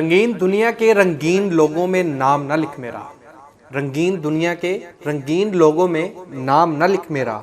رنگین دنیا کے رنگین لوگوں میں نام نہ لکھ میرا، رنگین دنیا کے رنگین لوگوں میں نام نہ لکھ میرا،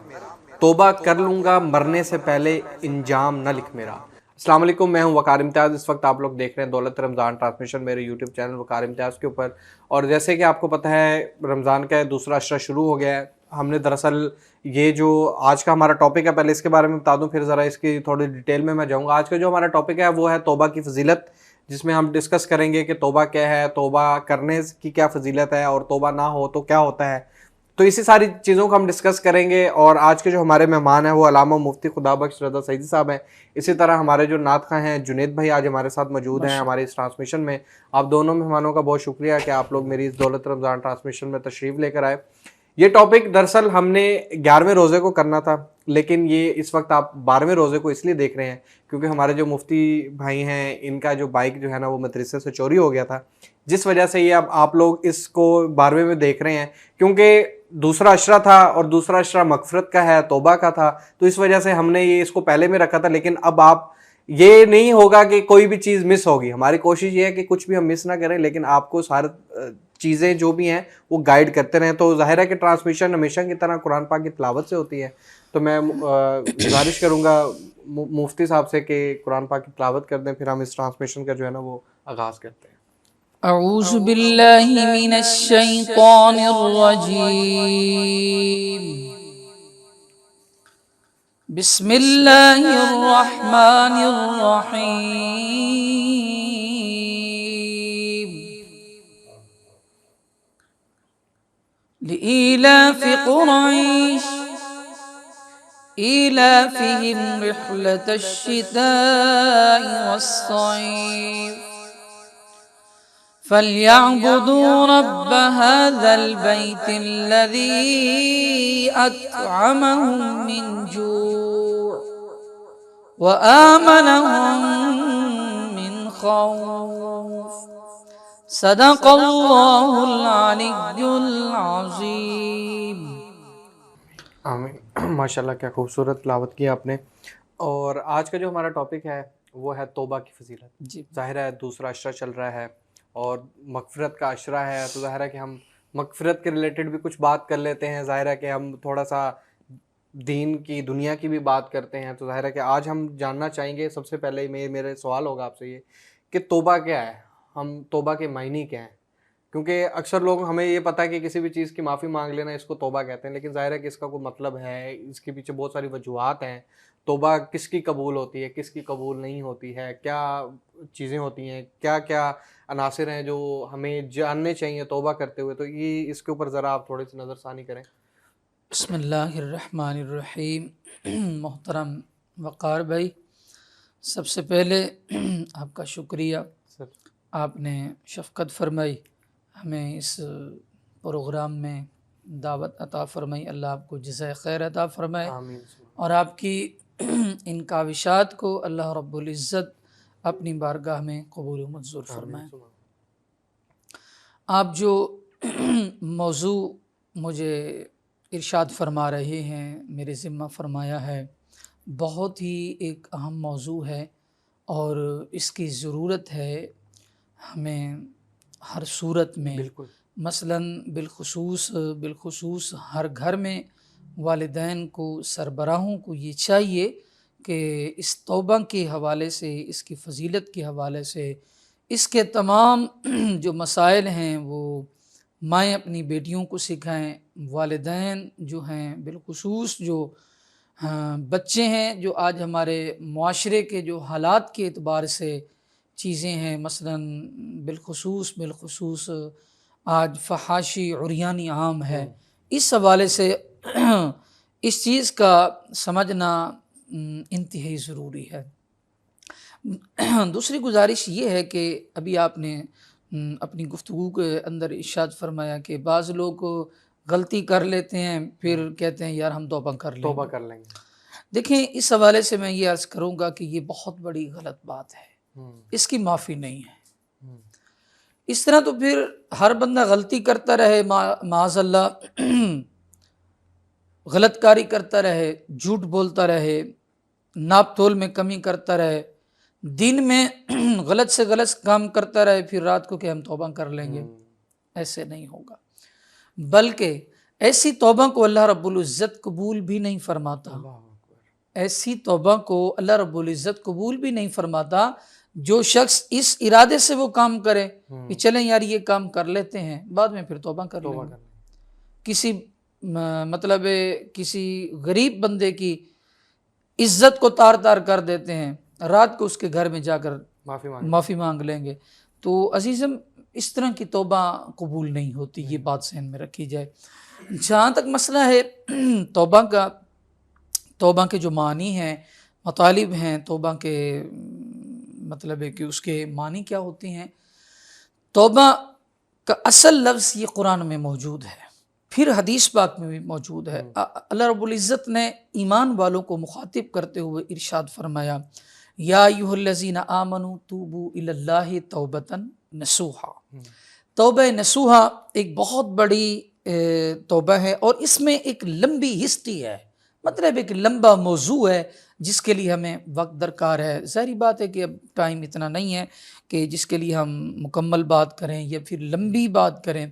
توبہ کر لوں گا مرنے سے پہلے انجام نہ لکھ میرا۔ السلام علیکم، میں ہوں وقار امتیاز۔ اس وقت آپ لوگ دیکھ رہے ہیں دولت رمضان ٹرانسمیشن میرے یوٹیوب چینل وقار امتیاز کے اوپر۔ اور جیسے کہ آپ کو پتہ ہے رمضان کا دوسرا عشرہ شروع ہو گیا ہے۔ ہم نے دراصل یہ جو آج کا ہمارا ٹاپک ہے، پہلے اس کے بارے میں بتا دوں پھر ذرا اس کی تھوڑی ڈیٹیل میں جاؤں گا۔ آج کا جو ہمارا ٹاپک ہے وہ ہے توبہ کی فضیلت، جس میں ہم ڈسکس کریں گے کہ توبہ کیا ہے، توبہ کرنے کی کیا فضیلت ہے، اور توبہ نہ ہو تو کیا ہوتا ہے۔ تو اسی ساری چیزوں کو ہم ڈسکس کریں گے۔ اور آج کے جو ہمارے مہمان ہیں وہ علامہ مفتی خدا بخش رضا سعیدی صاحب ہیں۔ اسی طرح ہمارے جو نعت خواں ہیں جنید بھائی آج ہمارے ساتھ موجود ہیں ہمارے اس ٹرانسمیشن میں۔ آپ دونوں مہمانوں کا بہت شکریہ کہ آپ لوگ میری اس دولت رمضان ٹرانسمیشن میں تشریف لے کر آئے۔ یہ ٹاپک دراصل ہم نے 11ویں روزے کو کرنا تھا، لیکن یہ اس وقت آپ 12ویں روزے کو اس لیے دیکھ رہے ہیں کیونکہ ہمارے جو مفتی بھائی ہیں ان کا جو بائک جو ہے نا وہ مدرسے سے چوری ہو گیا تھا، جس وجہ سے یہ اب آپ لوگ اس کو 12ویں میں دیکھ رہے ہیں، کیونکہ دوسرا عشرہ تھا اور دوسرا عشرہ مغفرت کا ہے، توبہ کا تھا، تو اس وجہ سے ہم نے یہ اس کو پہلے میں رکھا تھا۔ لیکن اب آپ یہ نہیں ہوگا کہ کوئی بھی چیز مس ہوگی، ہماری کوشش یہ ہے کہ کچھ بھی ہم مس نہ کریں، لیکن آپ کو سارے چیزیں جو بھی ہیں وہ گائیڈ کرتے رہیں۔ تو ظاہر ہے کہ ٹرانسمیشن ہمیشہ کی طرح قرآن پاک کی تلاوت سے ہوتی ہے، تو میں گزارش کروں گا مفتی صاحب سے کہ قرآن پاک کی تلاوت کر دیں، پھر ہم اس ٹرانسمیشن کا جو ہے نا وہ آغاز کرتے ہیں۔ اعوذ باللہ من الشیطان الرجیم، بسم اللہ الرحمن الرحیم۔ لإيلاف قريش إيلافهم رحلة الشتاء والصيف فليعبدوا رب هذا البيت الذي أطعمهم من جوع وآمنهم من خوف۔ صدق اللہ العلی العظیم۔ آمین۔ ماشاءاللہ کیا خوبصورت تلاوت کی آپ نے۔ اور آج کا جو ہمارا ٹاپک ہے وہ ہے توبہ کی فضیلت۔ جی، ظاہر ہے دوسرا عشرہ چل رہا ہے اور مغفرت کا عشرہ ہے، تو ظاہر ہے کہ ہم مغفرت کے ریلیٹڈ بھی کچھ بات کر لیتے ہیں۔ ظاہر ہے کہ ہم تھوڑا سا دین کی دنیا کی بھی بات کرتے ہیں، تو ظاہر ہے کہ آج ہم جاننا چاہیں گے، سب سے پہلے میرے سوال ہوگا آپ سے یہ کہ توبہ کیا ہے، ہم توبہ کے معنی کیا ہیں؟ کیونکہ اکثر لوگ ہمیں یہ پتہ ہے کہ کسی بھی چیز کی معافی مانگ لینا اس کو توبہ کہتے ہیں، لیکن ظاہر ہے کہ اس کا کوئی مطلب ہے، اس کے پیچھے بہت ساری وجوہات ہیں۔ توبہ کس کی قبول ہوتی ہے، کس کی قبول نہیں ہوتی ہے، کیا چیزیں ہوتی ہیں، کیا کیا عناصر ہیں جو ہمیں جاننے چاہیے توبہ کرتے ہوئے، تو یہ اس کے اوپر ذرا آپ تھوڑی سی نظر ثانی کریں۔ بسم اللہ الرحمن الرحیم۔ محترم وقار بھائی، سب سے پہلے آپ کا شکریہ، آپ نے شفقت فرمائی، ہمیں اس پروگرام میں دعوت عطا فرمائی، اللہ آپ کو جزائے خیر عطا فرمائے، آمین۔ اور آپ کی ان کاوشات کو اللہ رب العزت اپنی بارگاہ میں قبول و منظور فرمائے۔ آپ جو موضوع مجھے ارشاد فرما رہے ہیں، میرے ذمہ فرمایا ہے، بہت ہی ایک اہم موضوع ہے اور اس کی ضرورت ہے ہمیں ہر صورت میں۔ بالکل مثلاً بالخصوص ہر گھر میں والدین کو، سربراہوں کو یہ چاہیے کہ اس توبہ کے حوالے سے، اس کی فضیلت کے حوالے سے، اس کے تمام جو مسائل ہیں وہ مائیں اپنی بیٹیوں کو سکھائیں، والدین جو ہیں بالخصوص جو بچے ہیں، جو آج ہمارے معاشرے کے جو حالات کے اعتبار سے چیزیں ہیں، مثلاً بالخصوص آج فحاشی عریانی عام ہے، اس حوالے سے اس چیز کا سمجھنا انتہائی ضروری ہے۔ دوسری گزارش یہ ہے کہ ابھی آپ نے اپنی گفتگو کے اندر ارشاد فرمایا کہ بعض لوگ غلطی کر لیتے ہیں پھر کہتے ہیں یار ہم توبہ کر لیں گے۔ دیکھیں، اس حوالے سے میں یہ عرض کروں گا کہ یہ بہت بڑی غلط بات ہے، اس کی معافی نہیں ہے۔ اس طرح تو پھر ہر بندہ غلطی کرتا رہے، معاذ اللہ غلط کاری کرتا رہے، جھوٹ بولتا رہے، ناپ تول میں کمی کرتا رہے، دن میں غلط سے غلط کام کرتا رہے پھر رات کو کہ ہم توبہ کر لیں گے، ایسے نہیں ہوگا، بلکہ ایسی توبہ کو اللہ رب العزت قبول بھی نہیں فرماتا، ایسی توبہ کو اللہ رب العزت قبول بھی نہیں فرماتا جو شخص اس ارادے سے وہ کام کرے کہ چلیں یار یہ کام کر لیتے ہیں بعد میں پھر توبہ کر لیں گے۔ کسی مطلب کسی غریب بندے کی عزت کو تار تار کر دیتے ہیں، رات کو اس کے گھر میں جا کر معافی مانگ لیں گے، تو عزیزم اس طرح کی توبہ قبول نہیں ہوتی، یہ بات ذہن میں رکھی جائے۔ جہاں تک مسئلہ ہے توبہ کا، توبہ کے جو معنی ہیں، مطالب ہیں توبہ کے، مطلب ہے کہ اس کے معنی کیا ہوتی ہیں۔ توبہ کا اصل لفظ یہ قرآن میں موجود ہے، پھر حدیث پاک میں بھی موجود ہے۔ اللہ رب العزت نے ایمان والوں کو مخاطب کرتے ہوئے ارشاد فرمایا، یا ایھا الذین آمنوا توبوا الی اللہ توبۃ نصوحا۔ توبہ نصوحا ایک بہت بڑی توبہ ہے، اور اس میں ایک لمبی ہسٹری ہے، مطلب ایک لمبا موضوع ہے جس کے لیے ہمیں وقت درکار ہے۔ ظاہری بات ہے کہ اب ٹائم اتنا نہیں ہے کہ جس کے لیے ہم مکمل بات کریں یا پھر لمبی بات کریں۔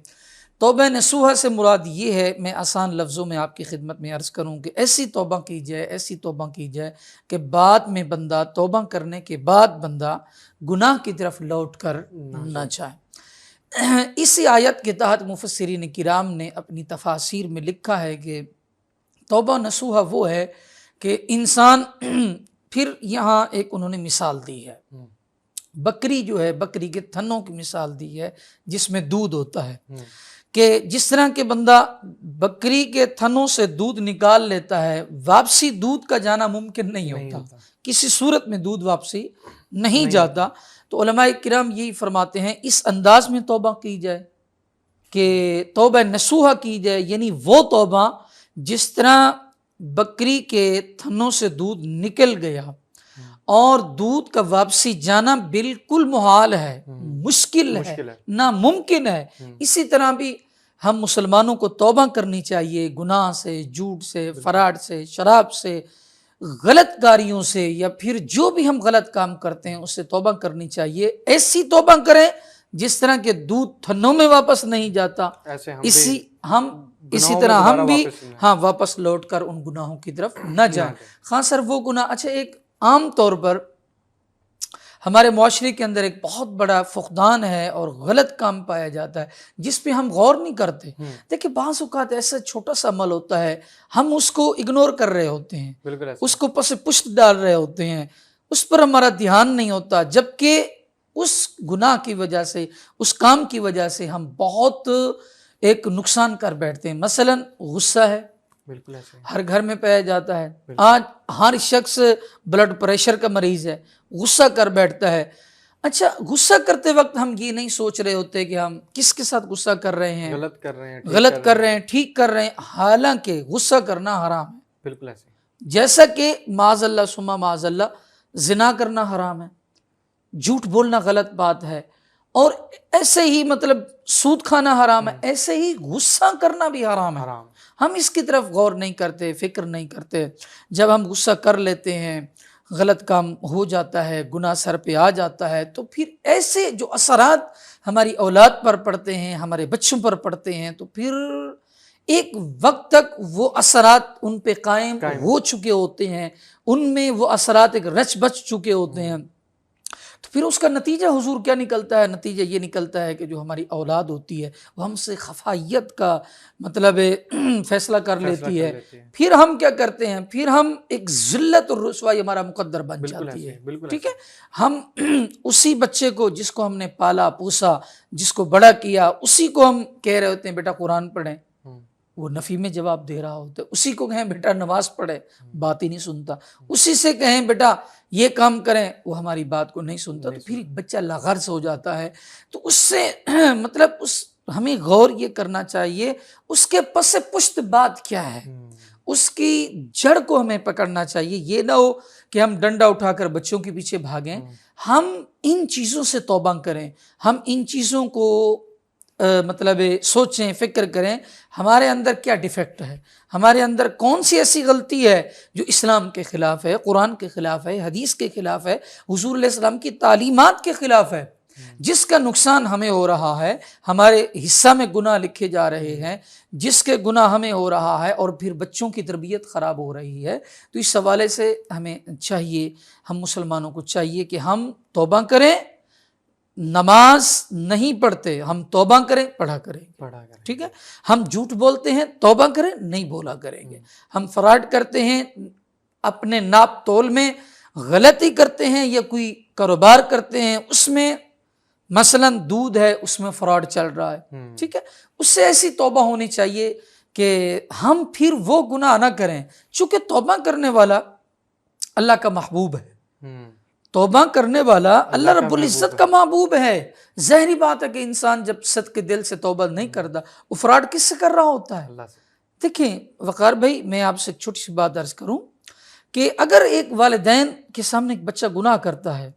توبہ نصوحہ سے مراد یہ ہے، میں آسان لفظوں میں آپ کی خدمت میں عرض کروں کہ ایسی توبہ کی جائے، ایسی توبہ کی جائے کہ بعد میں بندہ توبہ کرنے کے بعد بندہ گناہ کی طرف لوٹ کر نہ جائے۔ اسی آیت کے تحت مفسرین کرام نے اپنی تفاسیر میں لکھا ہے کہ توبہ نصوحہ وہ ہے کہ انسان پھر یہاں ایک انہوں نے مثال دی ہے، بکری جو ہے، بکری کے تھنوں کی مثال دی ہے جس میں دودھ ہوتا ہے، کہ جس طرح کہ بندہ بکری کے تھنوں سے دودھ نکال لیتا ہے، واپسی دودھ کا جانا ممکن نہیں ہوتا، کسی صورت میں دودھ واپسی نہیں جاتا۔ تو علماء کرام یہی فرماتے ہیں اس انداز میں توبہ کی جائے کہ توبہ نصوحہ کی جائے، یعنی وہ توبہ جس طرح بکری کے تھنوں سے دودھ نکل گیا اور دودھ کا واپسی جانا بالکل محال ہے، مشکل ہے، ناممکن ہے، اسی طرح بھی ہم مسلمانوں کو توبہ کرنی چاہیے گناہ سے، جھوٹ سے، فراڈ سے، شراب سے، غلط کاریوں سے، یا پھر جو بھی ہم غلط کام کرتے ہیں اس سے توبہ کرنی چاہیے۔ ایسی توبہ کریں جس طرح کہ دودھ تھنوں میں واپس نہیں جاتا، اسی طرح ہم بھی واپس لوٹ کر ان گناہوں کی طرف نہ جائیں۔ خاص سر وہ گناہ، اچھا ایک عام طور پر ہمارے معاشرے کے اندر ایک بہت بڑا فقدان ہے اور غلط کام پایا جاتا ہے جس پہ ہم غور نہیں کرتے۔ دیکھیں بعض اوقات ایسا چھوٹا سا عمل ہوتا ہے، ہم اس کو اگنور کر رہے ہوتے ہیں، اس کو پس پشت ڈال رہے ہوتے ہیں، اس پر ہمارا دھیان نہیں ہوتا، جبکہ اس گناہ کی وجہ سے، اس کام کی وجہ سے ہم بہت ایک نقصان کر بیٹھتے ہیں۔ مثلا غصہ ہے، ہر گھر میں پایا جاتا ہے، آج ہر شخص بلڈ پریشر کا مریض ہے، غصہ کر بیٹھتا ہے۔ اچھا غصہ کرتے وقت ہم یہ نہیں سوچ رہے ہوتے کہ ہم کس کے ساتھ غصہ کر رہے ہیں، غلط کر رہے ہیں، ٹھیک کر رہے ہیں، حالانکہ غصہ کرنا حرام ہے، بالکل ایسے جیسا کہ معاذ اللہ ثم معاذ اللہ زنا کرنا حرام ہے، جھوٹ بولنا غلط بات ہے، اور ایسے ہی مطلب سود کھانا حرام ہے، ایسے ہی غصہ کرنا بھی حرام ہے۔ ہم اس کی طرف غور نہیں کرتے، فکر نہیں کرتے۔ جب ہم غصہ کر لیتے ہیں، غلط کام ہو جاتا ہے، گناہ سر پہ آ جاتا ہے، تو پھر ایسے جو اثرات ہماری اولاد پر پڑتے ہیں، ہمارے بچوں پر پڑتے ہیں، تو پھر ایک وقت تک وہ اثرات ان پہ قائم ہو چکے ہوتے ہیں، ان میں وہ اثرات ایک رچ بچ چکے ہوتے ہیں۔ تو پھر اس کا نتیجہ حضور کیا نکلتا ہے؟ نتیجہ یہ نکلتا ہے کہ جو ہماری اولاد ہوتی ہے وہ ہم سے خفائیت کا مطلب فیصلہ کر لیتی ہے، پھر ہم کیا کرتے ہیں، پھر ہم ایک ذلت اور رسوائی ہمارا مقدر بن جاتی ہے، ٹھیک ہے۔ ہم اسی بچے کو جس کو ہم نے پالا پوسا، جس کو بڑا کیا، اسی کو ہم کہہ رہے ہوتے ہیں بیٹا قرآن پڑھیں، وہ نفی میں جواب دے رہا ہوتا ہے، اسی کو کہیں بیٹا نماز پڑھے، بات ہی نہیں سنتا، اسی سے کہیں بیٹا یہ کام کریں، وہ ہماری بات کو نہیں سنتا، تو پھر بچہ لاغرض ہو جاتا ہے۔ تو اس سے مطلب ہمیں غور یہ کرنا چاہیے اس کے پس پشت بات کیا ہے، اس کی جڑ کو ہمیں پکڑنا چاہیے۔ یہ نہ ہو کہ ہم ڈنڈا اٹھا کر بچوں کے پیچھے بھاگیں، ہم ان چیزوں سے توبہ کریں، ہم ان چیزوں کو مطلب سوچیں، فکر کریں ہمارے اندر کیا ڈیفیکٹ ہے، ہمارے اندر کون سی ایسی غلطی ہے جو اسلام کے خلاف ہے، قرآن کے خلاف ہے، حدیث کے خلاف ہے، حضور علیہ السلام کی تعلیمات کے خلاف ہے، جس کا نقصان ہمیں ہو رہا ہے، ہمارے حصہ میں گناہ لکھے جا رہے ہیں، جس کے گناہ ہمیں ہو رہا ہے، اور پھر بچوں کی تربیت خراب ہو رہی ہے۔ تو اس حوالے سے ہمیں چاہیے، ہم مسلمانوں کو چاہیے کہ ہم توبہ کریں، نماز نہیں پڑھتے ہم توبہ کریں، پڑھا کریں، ٹھیک ہے؟ ہم جھوٹ بولتے ہیں، توبہ کریں، نہیں بولا کریں گے۔ ہم فراڈ کرتے ہیں، اپنے ناپ تول میں غلطی کرتے ہیں، یا کوئی کاروبار کرتے ہیں اس میں مثلا دودھ ہے اس میں فراڈ چل رہا ہے، ٹھیک ہے، اس سے ایسی توبہ ہونی چاہیے کہ ہم پھر وہ گناہ نہ کریں، چونکہ توبہ کرنے والا اللہ کا محبوب ہے، توبہ کرنے والا اللہ رب العزت کا محبوب ہے۔ ظاہری بات ہے کہ انسان جب صدق دل سے توبہ نہیں کرتا، وہ فراڈ کس سے کر رہا ہوتا ہے؟ دیکھیں وقار بھائی، میں آپ سے ایک چھوٹی سی بات عرض کروں کہ اگر ایک والدین کے سامنے ایک بچہ گناہ کرتا ہے،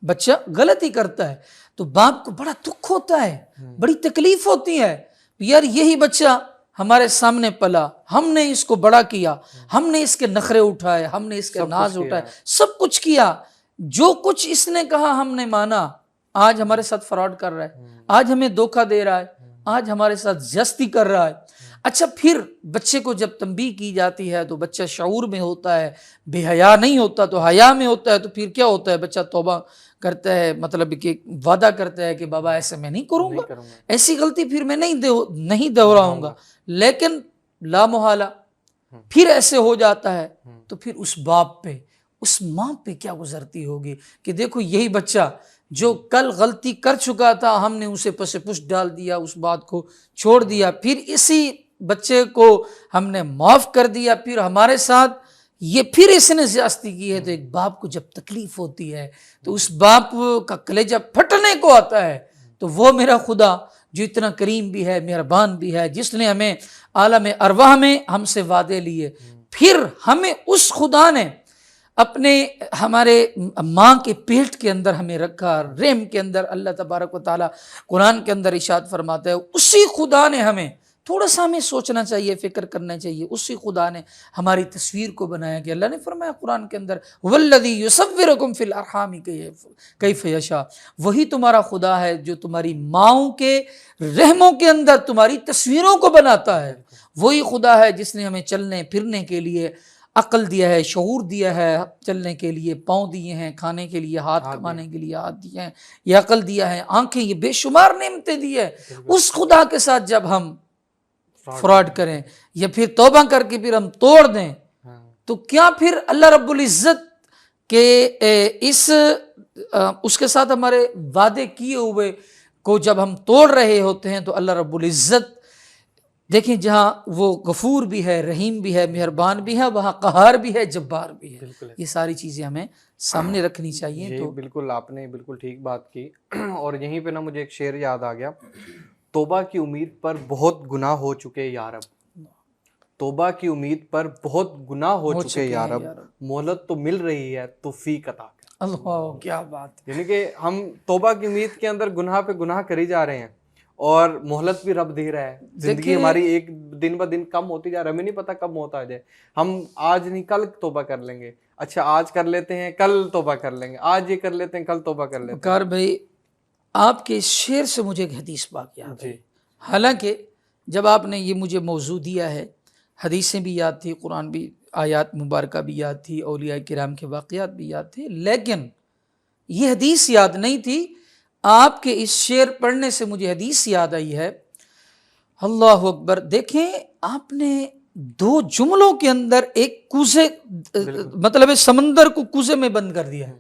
بچہ غلطی کرتا ہے، تو باپ کو بڑا دکھ ہوتا ہے، بڑی تکلیف ہوتی ہے، یار یہی بچہ ہمارے سامنے پلا، ہم نے اس کو بڑا کیا، ہم نے اس کے نخرے اٹھائے، ہم نے اس کے ناز اٹھائے، سب کچھ کیا، جو کچھ اس نے کہا ہم نے مانا، آج ہمارے ساتھ فراڈ کر رہا ہے، آج ہمیں دھوکہ دے رہا ہے، آج ہمارے ساتھ زیادتی کر رہا ہے۔ اچھا پھر بچے کو جب تنبیہ کی جاتی ہے تو بچہ شعور میں ہوتا ہے، بے حیا نہیں ہوتا تو حیا میں ہوتا ہے، تو پھر کیا ہوتا ہے؟ بچہ توبہ کرتا ہے، مطلب کہ وعدہ کرتا ہے کہ بابا ایسے میں نہیں کروں گا، ایسی غلطی پھر میں نہیں دہراؤں گا، لیکن لا محالہ پھر ایسے ہو جاتا ہے، تو پھر اس باپ پہ، اس ماں پہ کیا گزرتی ہوگی کہ دیکھو یہی بچہ جو کل غلطی کر چکا تھا، ہم نے اسے پس پشت ڈال دیا، اس بات کو چھوڑ دیا، پھر اسی بچے کو ہم نے معاف کر دیا، پھر ہمارے ساتھ یہ پھر اس نے زیادتی کی ہے، تو ایک باپ کو جب تکلیف ہوتی ہے تو اس باپ کا کلیجہ پھٹنے کو آتا ہے۔ تو وہ میرا خدا جو اتنا کریم بھی ہے، مہربان بھی ہے، جس نے ہمیں عالم ارواح میں ہم سے وعدے لیے، پھر ہمیں اس خدا نے اپنے ہمارے ماں کے پیٹ کے اندر ہمیں رکھا، رحم کے اندر۔ اللہ تبارک و تعالیٰ قرآن کے اندر ارشاد فرماتا ہے، اسی خدا نے ہمیں، تھوڑا سا ہمیں سوچنا چاہیے، فکر کرنا چاہیے، اسی خدا نے ہماری تصویر کو بنایا کہ اللہ نے فرمایا قرآن کے اندر والذی یصورکم فی الارحام کیف یشاء، وہی تمہارا خدا ہے جو تمہاری ماؤں کے رحموں کے اندر تمہاری تصویروں کو بناتا ہے۔ وہی خدا ہے جس نے ہمیں چلنے پھرنے کے لیے عقل دیا ہے، شعور دیا ہے، چلنے کے لیے پاؤں دیے ہیں، کھانے کے لیے ہاتھ، کمانے کے لیے ہاتھ دیے ہیں، یہ عقل دیا ہے، آنکھیں، یہ بے شمار نعمتیں دی ہے۔ اس خدا کے ساتھ جب ہم فراڈ کریں یا پھر توبہ کر کے پھر ہم توڑ دیں، تو کیا پھر اللہ رب العزت کے اس کے ساتھ ہمارے وعدے کیے ہوئے کو جب ہم توڑ رہے ہوتے ہیں، تو اللہ رب العزت دیکھیں جہاں وہ غفور بھی ہے، رحیم بھی ہے، مہربان بھی ہے، وہاں قہار بھی ہے، جبار بھی ہے۔ یہ ساری چیزیں ہمیں سامنے رکھنی چاہیے۔ تو بالکل آپ نے بالکل ٹھیک بات کی، اور یہیں پہ نا مجھے ایک شعر یاد آ گیا، توبہ کی امید پر بہت گناہ ہو چکے یارب، توبہ کی امید پر بہت گناہ ہو چکے یارب، مہلت تو مل رہی ہے توفیق عطا کر۔ اللہ کیا بات، یعنی کہ ہم توبہ کی امید کے اندر گناہ پہ گناہ کری جا رہے ہیں، اور مہلت بھی رب دے رہا ہے، زندگی ہماری ایک دن بہ دن کم ہوتی جا رہا ہے، ہمیں نہیں پتا کب موت آ جائے، ہم آج نہیں کل توبہ کر لیں گے، اچھا آج کر لیتے ہیں کل توبہ کر لیں گے، آج یہ کر لیتے ہیں کل توبہ کر لیتے ہیں۔ وقار بھائی آپ کے اس شعر سے مجھے ایک حدیث پاک یاد ہے، حالانکہ جب آپ نے یہ مجھے موضوع دیا ہے، حدیثیں بھی یاد تھی، قرآن بھی، آیات مبارکہ بھی یاد تھی، اولیاء کرام کے واقعات بھی یاد تھے، لیکن یہ حدیث یاد نہیں تھی۔ آپ کے اس شعر پڑھنے سے مجھے حدیث یاد آئی ہے۔ اللہ اکبر، دیکھیں آپ نے دو جملوں کے اندر ایک کوزے، مطلب سمندر کو کوزے میں بند کر دیا ہے،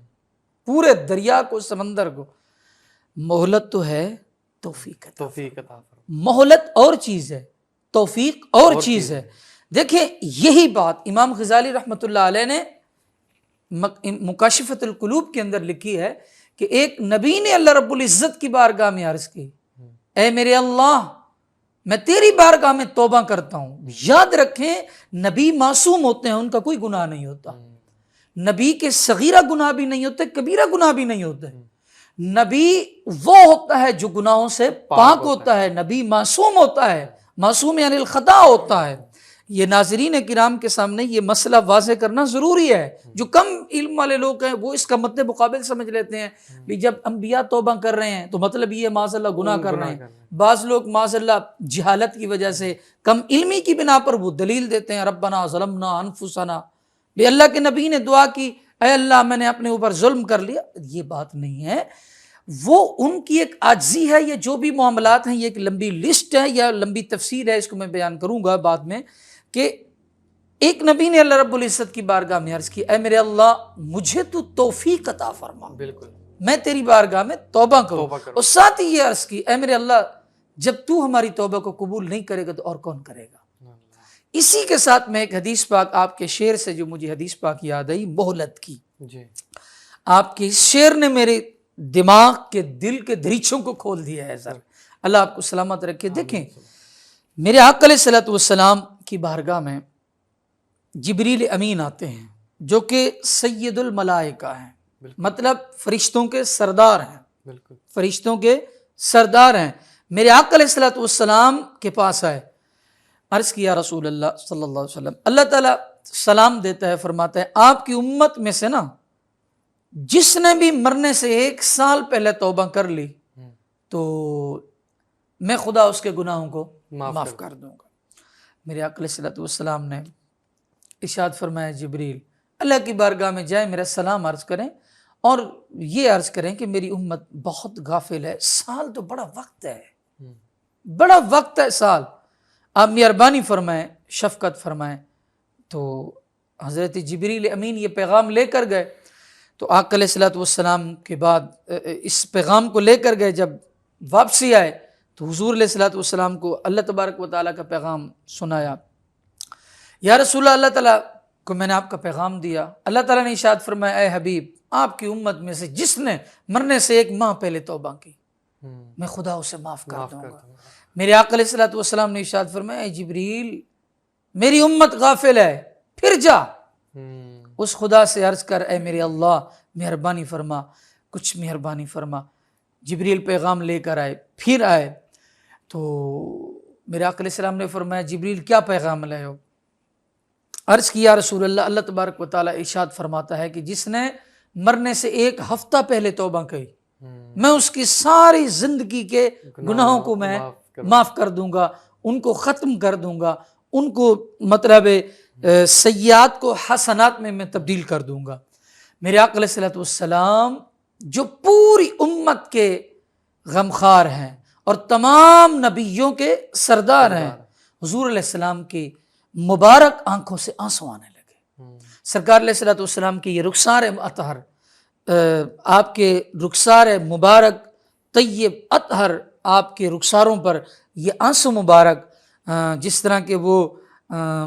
پورے دریا کو، سمندر کو۔ مہلت تو ہے، توفیق عطا، مہلت اور چیز ہے، توفیق اور چیز ہے۔ دیکھیں یہی بات امام غزالی رحمۃ اللہ علیہ نے مکاشفۃ القلوب کے اندر لکھی ہے کہ ایک نبی نے اللہ رب العزت کی بارگاہ میں عرض کی، اے میرے اللہ، میں تیری بارگاہ میں توبہ کرتا ہوں۔ یاد رکھیں نبی معصوم ہوتے ہیں، ان کا کوئی گناہ نہیں ہوتا، نبی کے صغیرہ گناہ بھی نہیں ہوتے، کبیرہ گناہ بھی نہیں ہوتے، نبی وہ ہوتا ہے جو گناہوں سے پاک ہوتا ہے، نبی معصوم ہوتا ہے، معصوم یعنی الخطا ہوتا ہے۔ یہ ناظرین کرام کے سامنے یہ مسئلہ واضح کرنا ضروری ہے۔ جو کم علم والے لوگ ہیں وہ اس کا مد مقابل سمجھ لیتے ہیں بھی جب انبیاء توبہ کر رہے ہیں تو مطلب یہ معاذ اللہ گناہ کر رہے ہیں۔ بعض لوگ معاذ اللہ جہالت کی وجہ سے، کم علمی کی بنا پر وہ دلیل دیتے ہیں ربنا ظلمنا انفسنا، بھی اللہ کے نبی نے دعا کی اے اللہ میں نے اپنے اوپر ظلم کر لیا۔ یہ بات نہیں ہے، وہ ان کی ایک عاجزی ہے۔ یہ جو بھی معاملات ہیں یہ ایک لمبی لسٹ ہے یا لمبی تفصیل ہے، اس کو میں بیان کروں گا بعد میں، کہ ایک نبی نے اللہ رب العزت کی بارگاہ میں عرض کی اے میرے اللہ مجھے تو توفیق عطا فرما، بالکل میں تیری بارگاہ میں توبہ کروں، اور ساتھ ہی یہ عرض کی اے میرے اللہ جب تو ہماری توبہ کو قبول نہیں کرے گا تو اور کون کرے گا۔ اسی کے ساتھ میں ایک حدیث پاک آپ کے شعر سے جو مجھے حدیث پاک یاد آئی مہلت کی، جی آپ کے اس شعر نے میرے دماغ کے دل کے دریچوں کو کھول دیا ہے ذرا، اللہ آپ کو سلامت رکھے۔ دیکھیں میرے آقا علیہ الصلوۃ والسلام کی بارگاہ میں جبریل امین آتے ہیں جو کہ سید الملائکہ ہیں، مطلب فرشتوں کے سردار ہیں، بالکل فرشتوں کے سردار ہیں۔ میرے آقا علیہ الصلوۃ والسلام کے پاس آئے، عرض کیا رسول اللہ صلی اللہ علیہ وسلم، اللہ تعالیٰ سلام دیتا ہے، فرماتا ہے آپ کی امت میں سے نا جس نے بھی مرنے سے 1 سال پہلے توبہ کر لی تو میں خدا اس کے گناہوں کو معاف کر دوں گا۔ میرے آقا علیہ الصلوۃ والسلام نے ارشاد فرمایا جبریل اللہ کی بارگاہ میں جائیں، میرا سلام عرض کریں اور یہ عرض کریں کہ میری امت بہت غافل ہے، سال تو بڑا وقت ہے، بڑا وقت ہے سال، آپ مہربانی فرمائیں، شفقت فرمائیں۔ تو حضرت جبریل امین یہ پیغام لے کر گئے، تو آقا علیہ الصلوۃ والسلام کے بعد اس پیغام کو لے کر گئے، جب واپسی آئے تو حضور علیہ الصلوۃ والسلام کو اللہ تبارک و تعالیٰ کا پیغام سنایا، یا رسول اللہ تعالیٰ کو میں نے آپ کا پیغام دیا، اللہ تعالیٰ نے ارشاد فرمایا اے حبیب آپ کی امت میں سے جس نے مرنے سے 1 ماہ پہلے توبہ کی میں خدا اسے معاف کر دوں گا۔ میرے آقا علیہ الصلوۃ والسلام نے ارشاد فرمایا اے جبریل میری امت غافل ہے، پھر جا اس خدا سے عرض کر اے میرے اللہ مہربانی فرما، کچھ مہربانی فرما۔ جبریل پیغام لے کر آئے، پھر آئے تو میرے آقا علیہ السلام نے فرمایا جبریل کیا پیغام لائے ہو؟ عرض کیا رسول اللہ اللہ تبارک و تعالیٰ ارشاد فرماتا ہے کہ جس نے مرنے سے 1 ہفتہ پہلے توبہ کی میں اس کی ساری زندگی کے گناہوں کو میں معاف کر دوں گا، ان کو ختم کر دوں گا، ان کو مطلب سیئات کو حسنات میں تبدیل کر دوں گا۔ میرے آقا علیہ الصلوۃ والسلام جو پوری امت کے غمخوار ہیں اور تمام نبیوں کے سردار ہیں، حضور علیہ السلام کی مبارک آنکھوں سے آنسو آنے لگے۔ سرکار علیہ الصلوۃ والسلام کی یہ رخسار اطہر، آپ کے رخسار مبارک طیب اطہر، آپ کے رخساروں پر یہ آنسو مبارک جس طرح کہ وہ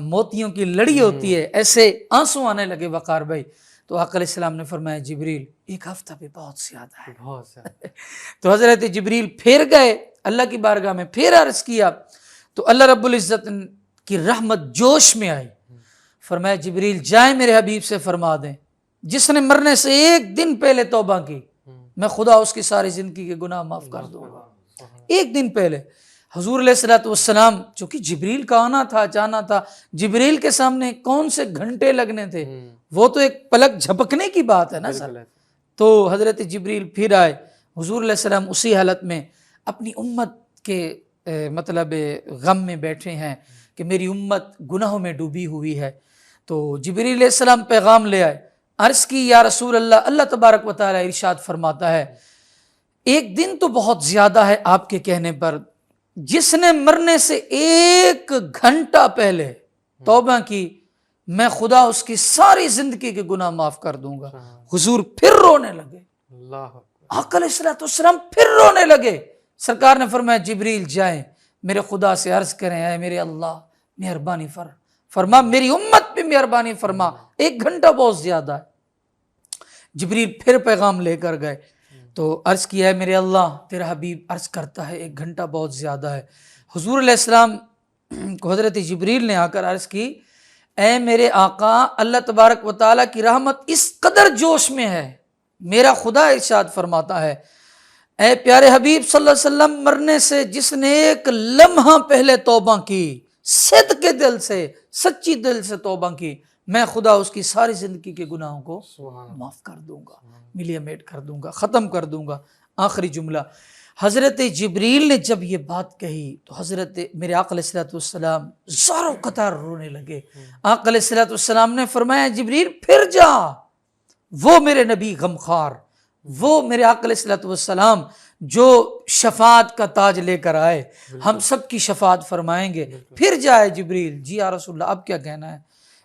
موتیوں کی لڑی ہوتی ہے ایسے آنسو آنے لگے وقار بھائی۔ تو آقا علیہ السلام نے فرمایا جبریل 1 ہفتہ بھی بہت زیادہ ہے، بہت زیادہ۔ تو حضرت جبریل پھر گئے اللہ کی بارگاہ میں، پھر عرض کیا تو اللہ رب العزت کی رحمت جوش میں آئی، فرمایا جبریل جائیں میرے حبیب سے فرما دیں جس نے مرنے سے 1 دن پہلے توبہ کی میں خدا اس کی ساری زندگی کے گناہ معاف کر دوں گا۔ 1 دن پہلے حضور علیہ الصلوۃ والسلام چونکہ جبریل کا آنا تھا جانا تھا، جبریل کے سامنے کون سے گھنٹے لگنے تھے، وہ تو ایک پلک جھپکنے کی بات ہے نا سر۔ تو حضرت جبریل پھر آئے، حضور علیہ السلام اسی حالت میں اپنی امت کے مطلب غم میں بیٹھے ہیں کہ میری امت گناہوں میں ڈوبی ہوئی ہے۔ تو جبریل علیہ السلام پیغام لے آئے، عرض کی یا رسول اللہ اللہ تبارک و تعالیٰ ارشاد فرماتا ہے 1 دن تو بہت زیادہ ہے آپ کے کہنے پر، جس نے مرنے سے 1 گھنٹہ پہلے توبہ کی میں خدا اس کی ساری زندگی کے گناہ معاف کر دوں گا۔ حضور پھر رونے لگے، آقا علیہ الصلوۃ والسلام پھر رونے لگے۔ سرکار نے فرمایا جبریل جائیں میرے خدا سے عرض کریں اے میرے اللہ مہربانی فرما میری امت پہ مہربانی فرما، 1 گھنٹہ بہت زیادہ ہے۔ جبریل پھر پیغام لے کر گئے تو عرض کیا ہے میرے اللہ تیرا حبیب عرض کرتا ہے 1 گھنٹہ بہت زیادہ ہے۔ حضور علیہ السلام کو حضرت جبریل نے آ کر عرض کی اے میرے آقا اللہ تبارک و تعالیٰ کی رحمت اس قدر جوش میں ہے، میرا خدا ارشاد فرماتا ہے اے پیارے حبیب صلی اللہ علیہ وسلم، مرنے سے جس نے ایک لمحہ پہلے توبہ کی، صدق کے دل سے، سچی دل سے توبہ کی، میں خدا اس کی ساری زندگی کے گناہوں کو معاف کر دوں گا، ملیمیٹ کر دوں گا، ختم کر دوں گا۔ آخری جملہ، حضرت جبریل نے جب یہ بات کہی تو حضرت میرے آقا علیہ الصلوۃ والسلام زاروں قطار رونے لگے۔ آقا علیہ الصلوۃ والسلام نے فرمایا جبریل پھر جا، وہ میرے نبی غمخوار، وہ میرے آقا علیہ الصلوۃ والسلام جو شفاعت کا تاج لے کر آئے، ہم سب کی شفاعت فرمائیں گے، پھر جائے جبریل۔ جی یا رسول اللہ اب کیا کہنا ہے؟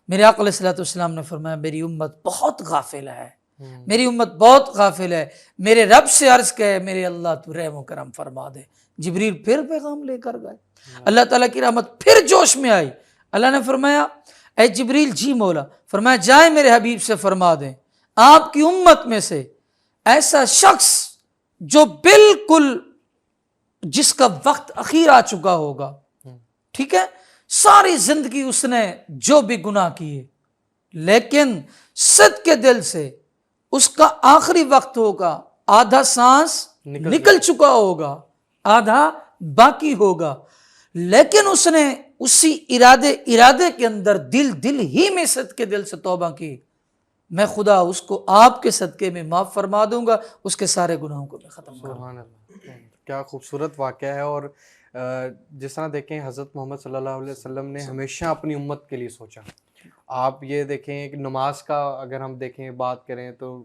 میرے آقا علیہ الصلوۃ والسلام نے فرمایا میری امت بہت غافل ہے، میری امت بہت غافل ہے، میرے رب سے عرض کہ میرے اللہ تو رحم و کرم فرما دے۔ جبریل پھر پیغام لے کر گئے، اللہ تعالیٰ کی رحمت پھر جوش میں آئی۔ اللہ نے فرمایا اے جبریل، جی مولا، فرمایا جائیں میرے حبیب سے فرما دیں آپ کی امت میں سے ایسا شخص جو بالکل جس کا وقت اخیر آ چکا ہوگا، ٹھیک ہے، ساری زندگی اس نے جو بھی گناہ کیے لیکن صدق کے دل سے، اس کا آخری وقت ہوگا، آدھا سانس نکل چکا ہوگا، آدھا باقی ہوگا، لیکن اس نے اسی ارادے کے اندر دل ہی میں صدق کے دل سے توبہ کی، میں خدا اس کو آپ کے صدقے میں معاف فرما دوں گا، اس کے سارے گناہوں کو میں ختم کر دوں گا۔ سبحان اللہ، کیا خوبصورت واقعہ ہے۔ اور جس طرح دیکھیں حضرت محمد صلی اللہ علیہ وسلم نے ہمیشہ اپنی امت کے لیے سوچا۔ آپ یہ دیکھیں کہ نماز کا اگر ہم دیکھیں بات کریں تو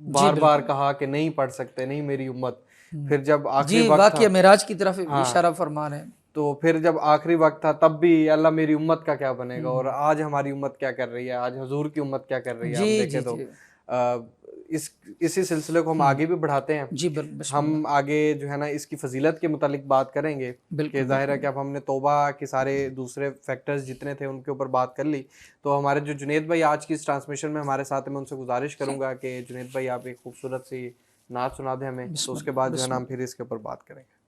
بار بار کہا کہ نہیں پڑھ سکتے، نہیں میری امت۔ پھر جب آخری وقت واقعہ معراج کی طرف اشارہ فرما رہے ہیں، تو پھر جب آخری وقت تھا تب بھی اللہ میری امت کا کیا بنے گا، اور آج ہماری امت کیا کر رہی ہے، آج حضور کی امت کیا کر رہی ہے، ہم دیکھیں تو اسی سلسلے کو ہم آگے بھی بڑھاتے ہیں۔ جی ہم آگے جو ہے نا اس کی فضیلت کے متعلق بات کریں گے کہ ظاہر ہے کہ اب ہم نے توبہ کے سارے دوسرے فیکٹرز جتنے تھے ان کے اوپر بات کر لی، تو ہمارے جو جنید بھائی آج کی اس ٹرانسمیشن میں ہمارے ساتھ ہیں، میں ان سے گزارش کروں گا کہ جنید بھائی آپ ایک خوبصورت سی نعت سنا دیں ہمیں، تو اس کے بعد جو ہے نا ہم پھر اس کے اوپر بات کریں گے۔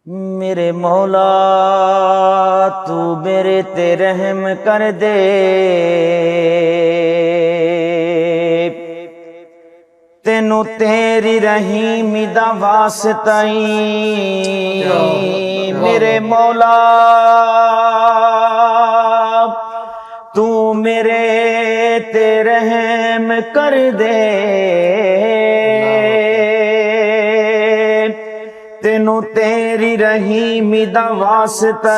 میرے مولا تو میرے تے رحم کر دے، تینو تیری رحیمی دا واسطہ میرے مولا تو میرے تے رحم کر دے، تینو تیری رحیمی دا واسطہ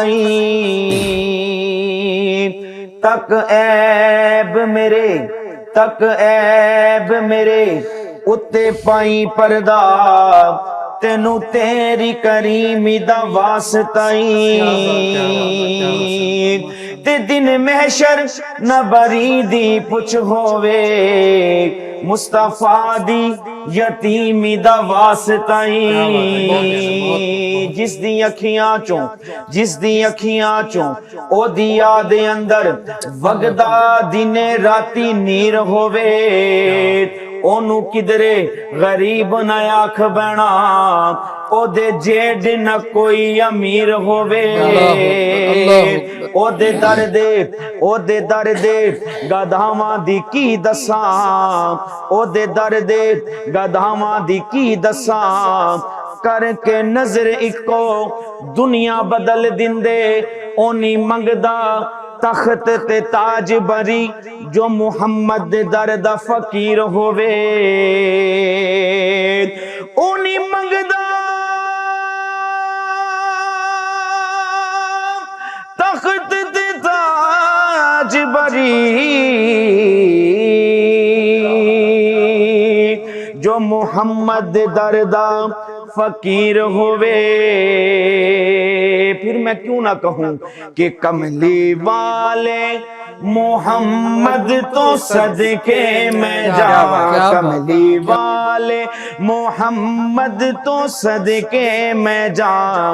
تک عیب میرے اتے پائی پردہ، تینو تیری کریمی دا واسطہ تے دن محشر نہ بری دی پچھ ہووے، مصطفیٰ دی یتیمی دا واسطہ جس دی اکھیاں چوں او دی یاد اندر وگدا دن راتی نیر ہووے، اونو کدرے غریب نہ آکھ بنا، او دے جیڈ نہ کوئی امیر ہووے، او دے درد گدھاواں دی کی دساں، او دے درد گدھاواں دی کی دساں، کر کے نظر اکو دنیا بدل دیندے، اونی منگدا تخت تے تاج بری جو محمد درد فقیر ہووے، اونی منگدا تخت تے تاج بری جو محمد درد فقیر ہووے۔ پھر میں کیوں نہ کہوں کہ کملی والے محمد تو صدقے میں جا، کملی والے محمد تو صدقے میں جا،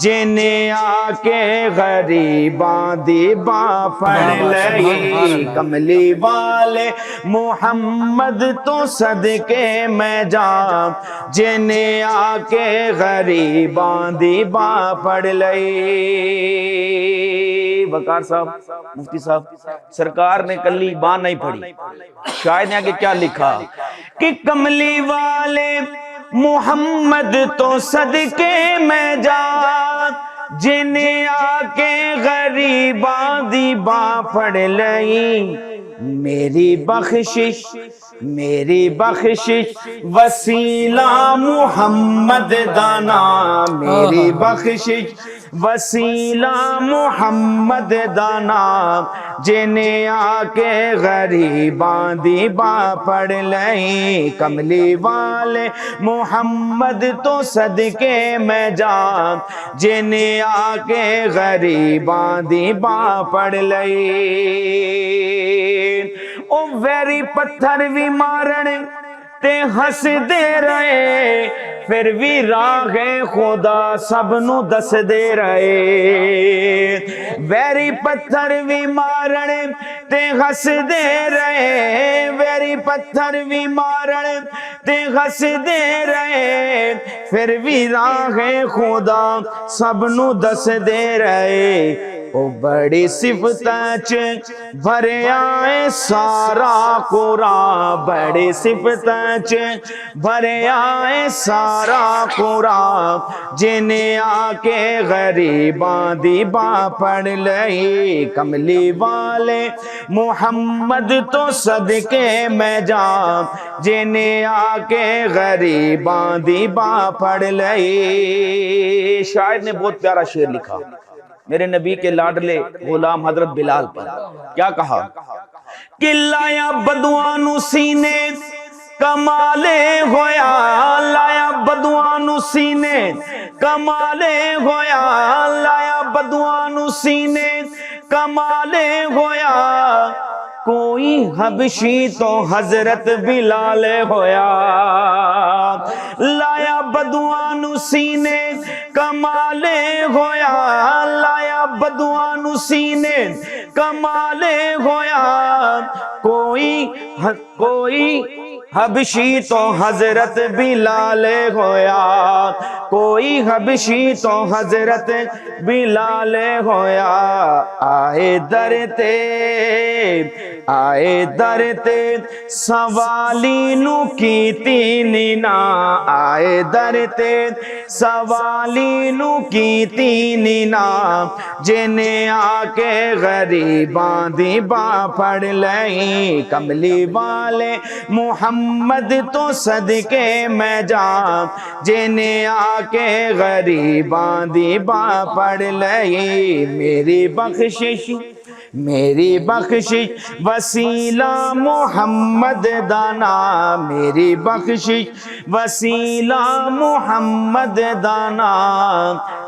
جنہیں آ کے غریباں دی باں پھڑ لئی، کملی والے محمد تو صدقے میں جا، جنہیں آ کے غریباں دی باں پھڑ لئی۔ وقار صاحب مفتی صاحب سرکار نے کلی بان نہیں پڑھی، شاید نے آگے کیا لکھا کہ کملی والے محمد تو صدقے میں جا جنہیں آ کے غریباں دی باں پڑ لئی، میری بخشش وسیلہ محمد دانا، میری بخشش وسیلہ محمد دانا جنہیں آ کے غریباں دی باں پڑ لئی، کملی والے محمد تو صدقے میں جا جنہیں آ کے غریباں دی باں پڑ لئی، او ویری پتھر بھی مارن تے ہس دے رہے پھر بھی راہ خدا سب نو دس دے رہے، ویری پتھر بھی مارن تے ہس دے رہے، ویری پتھر بھی مارن تے ہس دے رہے پھر بھی راہ خدا سب نو دس دے رہے، او بڑی صفتاں چ بھریا اے سارا قرآن، بڑی صفتاں چ بھریا اے سارا قرآن جنہیں آ کے غریباں دی باں پڑ لئی، کملی والے محمد تو صدقے میں جا جنہیں آ کے غریباں دی باں پڑ لئی۔ شاعر نے بہت پیارا شعر لکھا میرے نبی کے لاڈلے غلام حضرت بلال پر، کیا کہا کہ لایا بدوانو سینے کمالے ہویا، لایا بدوانو سینے کمالے ہویا، لایا بدوانو سینے کمالے ہویا، کوئی حبشی تو حضرت بلال ہویا، لایا بدوانو سینے کمالے ہویا، لایا بدوانو سینے کمالے ہویا، کوئی حبشی تو حضرت بلال ہویا، کوئی حبشی تو حضرت بلال ہویا، آئے در تے سوالی نو کیتی نینا، آئے در تے سوالی نو کیتی نینا جنہیں آ کے غریباں دی باں پڑ لئی، کملی والے محمد تو صدقے میں جا جنہیں آ کے غریباں دی باں پڑ لئی، میری بخشش وسیلہ محمد دانا، میری بخشش وسیلہ محمد دانا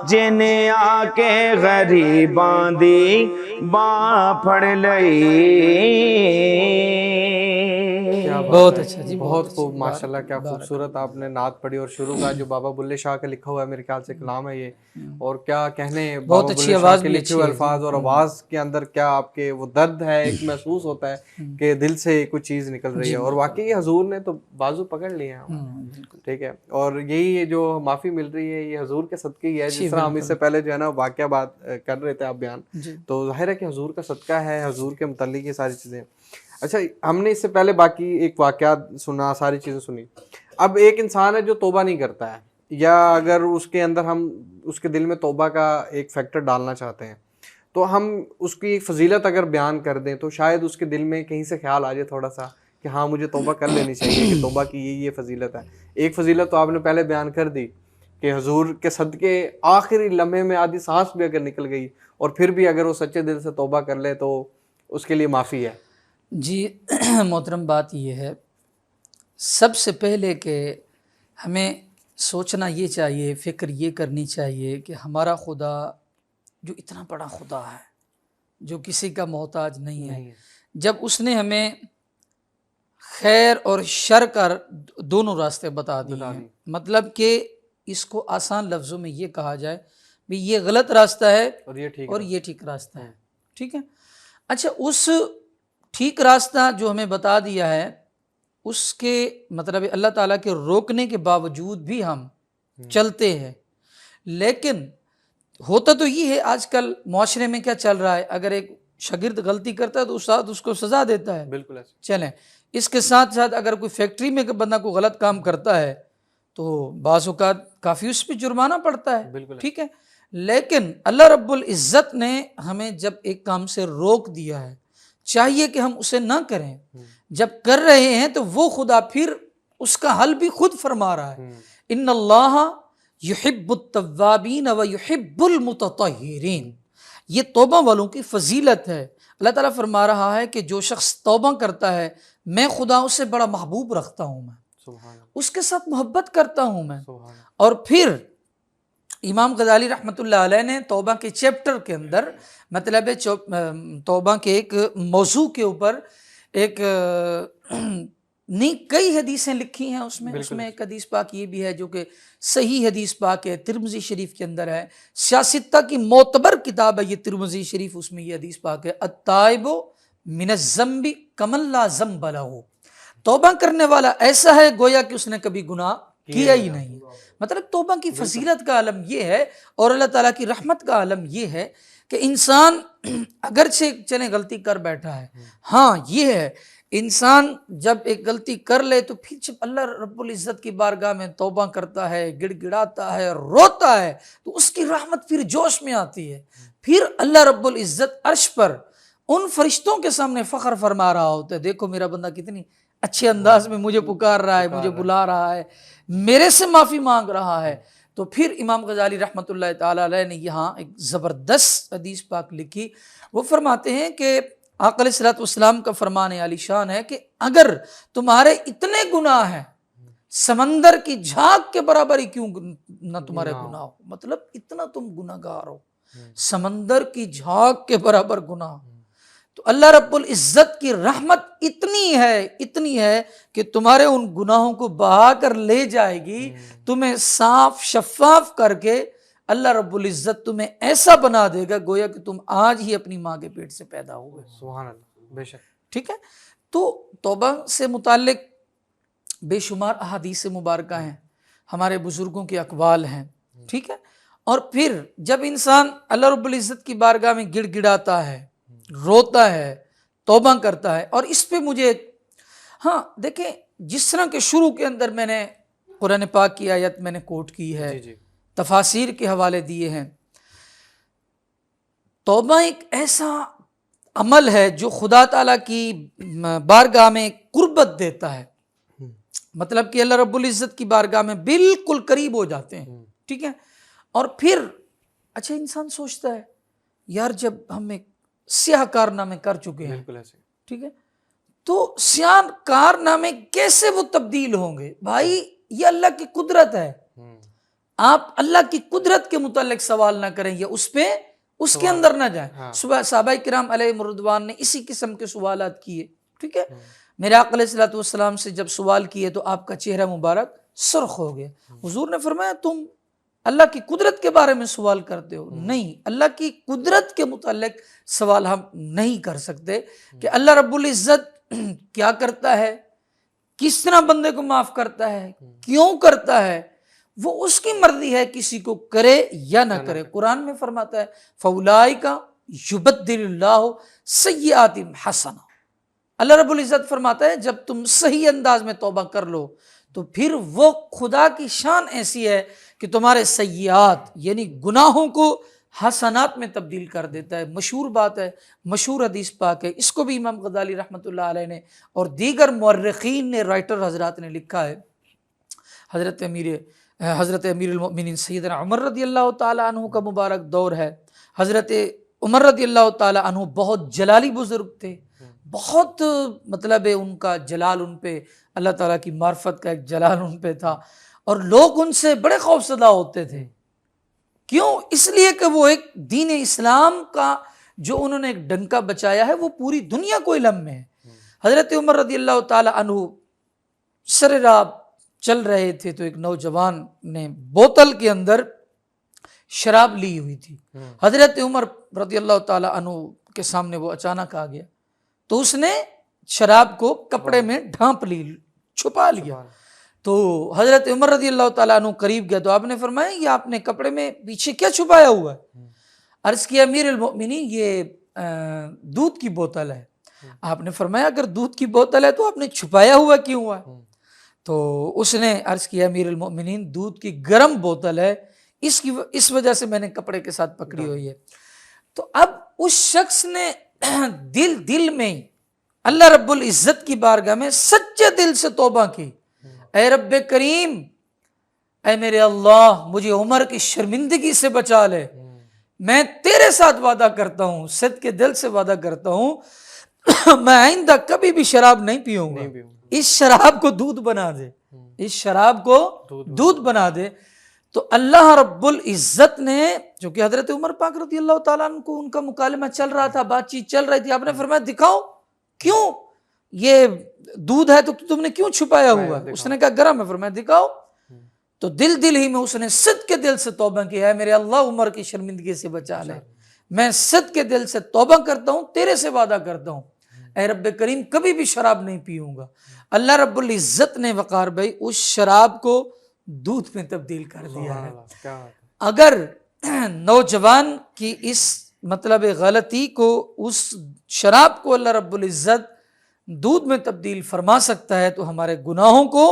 جنہیں آ کے غریباں دی باں پڑ لئی۔ بہت اچھا جی، بہت خوب ماشاءاللہ، کیا خوبصورت آپ نے نعت پڑھی، اور شروع کا جو بابا بلے شاہ کا لکھا ہوا ہے میرے خیال سے کلام ہے یہ، اور کیا کہنے بابا بلے شاہ کے لکھے ہوئے الفاظ، اور آواز کے اندر کیا آپ کے وہ درد ہے ایک محسوس ہوتا ہے کہ دل سے کوئی چیز نکل رہی ہے، اور واقعی حضور نے تو بازو پکڑ لیے ہیں، ٹھیک ہے، اور یہی جو معافی مل رہی ہے یہ حضور کے صدقے ہی ہے، جس طرح ہم اس سے پہلے جو ہے نا واقعہ بات کر رہے تھے آپ بیان، تو ظاہر ہے کہ حضور کا صدقہ ہے، حضور کے متعلق یہ ساری چیزیں۔ اچھا، ہم نے اس سے پہلے باقی ایک واقعات سنا، ساری چیزیں سنی، اب ایک انسان ہے جو توبہ نہیں کرتا ہے، یا اگر اس کے اندر ہم اس کے دل میں توبہ کا ایک فیکٹر ڈالنا چاہتے ہیں تو ہم اس کی ایک فضیلت اگر بیان کر دیں تو شاید اس کے دل میں کہیں سے خیال آ جائے تھوڑا سا کہ ہاں مجھے توبہ کر لینی چاہیے، کہ توبہ کی یہ فضیلت ہے۔ ایک فضیلت تو آپ نے پہلے بیان کر دی کہ حضور کے صدقے آخری لمحے میں آدھی سانس بھی اگر نکل گئی اور پھر بھی اگر وہ سچے دل سے توبہ کر لے تو اس کے لیے معافی ہے۔ جی محترم، بات یہ ہے سب سے پہلے کہ ہمیں سوچنا یہ چاہیے، فکر یہ کرنی چاہیے کہ ہمارا خدا جو اتنا بڑا خدا ہے، جو کسی کا محتاج نہیں ہے، جب اس نے ہمیں خیر اور شر کا دونوں راستے بتا دیے ہیں، مطلب کہ اس کو آسان لفظوں میں یہ کہا جائے بھی یہ غلط راستہ ہے اور یہ ٹھیک راستہ ہے، ٹھیک ہے۔ اچھا، اس ٹھیک راستہ جو ہمیں بتا دیا ہے اس کے مطلب اللہ تعالیٰ کے روکنے کے باوجود بھی ہم چلتے ہیں، لیکن ہوتا تو یہ ہے آج کل معاشرے میں کیا چل رہا ہے، اگر ایک شاگرد غلطی کرتا ہے تو استاد اس کو سزا دیتا ہے. بالکل ایسے. چلیں اس کے ساتھ ساتھ اگر کوئی فیکٹری میں بندہ کوئی غلط کام کرتا ہے تو بعض اوقات کافی اس پہ جرمانہ پڑتا ہے. بالکل. ٹھیک ہے، لیکن اللہ رب العزت نے ہمیں جب ایک کام سے روک دیا ہے، چاہیے کہ ہم اسے نہ کریں. جب کر رہے ہیں تو وہ خدا پھر اس کا حل بھی خود فرما رہا ہے. ان اللہ یحب التوابین و یحب المتطہرین. یہ توبہ والوں کی فضیلت ہے. اللہ تعالیٰ فرما رہا ہے کہ جو شخص توبہ کرتا ہے میں خدا اس سے بڑا محبوب رکھتا ہوں، میں اس کے ساتھ محبت کرتا ہوں میں. اور پھر امام غزالی رحمۃ اللہ علیہ نے توبہ کے چیپٹر کے اندر مطلب توبہ کے ایک موضوع کے اوپر ایک کئی حدیثیں لکھی ہیں. اس میں ایک حدیث پاک یہ بھی ہے جو کہ صحیح حدیث پاک ہے، ترمذی شریف کے اندر ہے، سیاستہ کی معتبر کتاب ہے یہ ترمذی شریف. اس میں یہ حدیث پاک ہے، التائب من الذنب کمن لا ذنب لہ. توبہ کرنے والا ایسا ہے گویا کہ اس نے کبھی گناہ کیا ہی نہیں. مطلب توبہ کی فضیلت کا عالم یہ ہے اور اللہ تعالیٰ کی رحمت کا عالم یہ ہے کہ انسان اگرچہ چلیں غلطی کر بیٹھا ہے، ہاں یہ ہے انسان جب ایک غلطی کر لے تو پھر جب اللہ رب العزت کی بارگاہ میں توبہ کرتا ہے، گڑ گڑاتا ہے، روتا ہے تو اس کی رحمت پھر جوش میں آتی ہے. پھر اللہ رب العزت عرش پر ان فرشتوں کے سامنے فخر فرما رہا ہوتا ہے، دیکھو میرا بندہ کتنی اچھے انداز میں مجھے پکار رہا ہے، مجھے بلا رہا ہے، میرے سے معافی مانگ رہا ہے. تو پھر امام غزالی رحمۃ اللہ تعالیٰ علیہ نے یہاں ایک زبردست حدیث پاک لکھی. وہ فرماتے ہیں کہ آقا علیہ الصلوۃ والسلام کا فرمان عالی شان ہے کہ اگر تمہارے اتنے گناہ ہیں سمندر کی جھاگ کے برابر ہی کیوں نہ تمہارے گناہ ہو، مطلب اتنا تم گناہ گار ہو، سمندر کی جھاگ کے برابر گناہ، تو اللہ رب العزت کی رحمت اتنی ہے کہ تمہارے ان گناہوں کو بہا کر لے جائے گی، تمہیں صاف شفاف کر کے اللہ رب العزت تمہیں ایسا بنا دے گا گویا کہ تم آج ہی اپنی ماں کے پیٹ سے پیدا ہوئے. سبحان اللہ. بے شک. ٹھیک ہے، تو توبہ سے متعلق بے شمار احادیث مبارکہ ہیں، ہمارے بزرگوں کے اقوال ہیں. ٹھیک ہے، اور پھر جب انسان اللہ رب العزت کی بارگاہ میں گڑ گڑاتا ہے، روتا ہے، توبہ کرتا ہے. اور اس پہ مجھے دیکھیں جس طرح کے شروع کے اندر میں نے قرآن پاک کی آیت میں نے کوٹ کی ہے، تفاسیر کے حوالے دیے ہیں. توبہ ایک ایسا عمل ہے جو خدا تعالیٰ کی بارگاہ میں قربت دیتا ہے، مطلب کہ اللہ رب العزت کی بارگاہ میں بالکل قریب ہو جاتے ہیں. ٹھیک ہے، اور پھر اچھا انسان سوچتا ہے یار جب ہم ایک سیاہ کارنامے کر چکے ہیں، ٹھیک ہے، تو سیاہ کارنامے کیسے وہ تبدیل ہوں گے؟ بھائی یہ اللہ کی قدرت ہے، آپ اللہ کی قدرت کے متعلق سوال نہ کریں یا اس کے اندر نہ جائیں. صحابہ کرام علیہ رضوان نے اسی قسم کے سوالات کیے. ٹھیک ہے، میرے آقا علیہ الصلوۃ والسلام سے جب سوال کیے تو آپ کا چہرہ مبارک سرخ ہو گیا. حضور نے فرمایا تم اللہ کی قدرت کے بارے میں سوال کرتے ہو؟ نہیں، اللہ کی قدرت کے متعلق سوال ہم نہیں کر سکتے کہ اللہ رب العزت کیا کرتا ہے، کس طرح بندے کو معاف کرتا ہے، کیوں کرتا ہے، وہ اس کی مرضی ہے کسی کو کرے یا نہ کرے. قرآن میں فرماتا ہے فَأُولَٰئِکَ یُبَدِّلُ اللَّهُ سَیِّئَاتِہِمْ حَسَنَاتٍ. اللہ رب العزت فرماتا ہے جب تم صحیح انداز میں توبہ کر لو تو پھر وہ خدا کی شان ایسی ہے کہ تمہارے سیئات یعنی گناہوں کو حسنات میں تبدیل کر دیتا ہے. مشہور بات ہے، مشہور حدیث پاک ہے، اس کو بھی امام غزالی رحمۃ اللہ علیہ نے اور دیگر مورخین نے، رائٹر حضرات نے لکھا ہے. حضرت امیر المؤمنین سیدنا عمر رضی اللہ تعالیٰ عنہ کا مبارک دور ہے. حضرت عمر رضی اللہ تعالیٰ عنہ بہت جلالی بزرگ تھے، بہت مطلب ان کا جلال ان پہ، اللہ تعالیٰ کی معرفت کا ایک جلال ان پہ تھا اور لوگ ان سے بڑے خوفزدہ ہوتے تھے. کیوں؟ اس لیے کہ وہ ایک دین اسلام کا جو انہوں نے ایک ڈنکا بچایا ہے وہ پوری دنیا کو علم میں ہے. حضرت عمر رضی اللہ تعالیٰ عنہ سر راہ چل رہے تھے تو ایک نوجوان نے بوتل کے اندر شراب لی ہوئی تھی. حضرت عمر رضی اللہ تعالیٰ عنہ کے سامنے وہ اچانک آ گیا تو اس نے شراب کو کپڑے میں ڈھانپ لی، چھپا لیا. تو حضرت عمر رضی اللہ تعالیٰ عنہ قریب گیا تو آپ نے فرمایا یہ آپ نے کپڑے میں پیچھے کیا چھپایا ہوا ہے؟ عرض کیا امیر المؤمنین یہ دودھ کی بوتل ہے۔ آپ نے فرمایا اگر دودھ کی بوتل ہے تو آپ نے چھپایا ہوا کیوں ہوا ہے؟ تو اس نے عرض کیا امیر المؤمنین دودھ کی گرم بوتل ہے، اس وجہ سے میں نے کپڑے کے ساتھ پکڑی ہوئی ہے۔ تو اب اس شخص نے دل میں اللہ رب العزت کی بارگاہ میں سچے دل سے توبہ کی، اے رب کریم، اے میرے اللہ مجھے عمر کی شرمندگی سے بچا لے، میں تیرے ساتھ وعدہ کرتا ہوں، صدقے دل سے وعدہ کرتا ہوں میں آئندہ کبھی بھی شراب نہیں پیوں گا، اس شراب کو دودھ بنا دے، اس شراب کو دودھ بنا دے۔ تو اللہ رب العزت نے، جو کہ حضرت عمر پاک رضی اللہ تعالیٰ عنہ کو ان کا مکالمہ چل رہا تھا، بات چیت چل رہی تھی، آپ نے فرمایا دکھاؤ کیوں یہ دودھ ہے تو تم نے کیوں چھپایا ہوا؟ اس نے کہا گرم ہے۔ فرمایا دکھاؤ۔ تو دل ہی میں اس نے صدق کے دل سے توبہ کی، ہے میرے اللہ عمر کی شرمندگی سے بچا لے، میں صدق کے دل سے توبہ کرتا ہوں، تیرے سے وعدہ کرتا ہوں اے رب کریم کبھی بھی شراب نہیں پیوں گا۔ اللہ رب العزت نے وقار بھائی اس شراب کو دودھ میں تبدیل کر دیا ہے۔ اگر نوجوان کی اس مطلب غلطی کو، اس شراب کو اللہ رب العزت دودھ میں تبدیل فرما سکتا ہے تو ہمارے گناہوں کو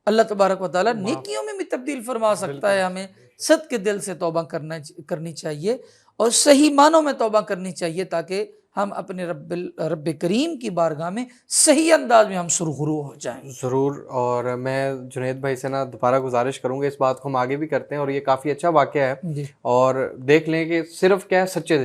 اللہ تبارک و تعالیٰ نیکیوں میں بھی تبدیل فرما سکتا ہے۔ ہمیں صدق کے دل سے توبہ کرنی چاہیے اور صحیح معنوں میں توبہ کرنی چاہیے تاکہ ہم اپنے رب کریم کی بارگاہ میں صحیح انداز میں ہم سرخرو ہو جائیں۔ ضرور، اور میں جنید بھائی سے نا دوبارہ گزارش کروں گا، اس بات کو ہم آگے بھی کرتے ہیں اور یہ کافی اچھا واقعہ ہے جی، اور دیکھ لیں کہ صرف کیا ہے سچے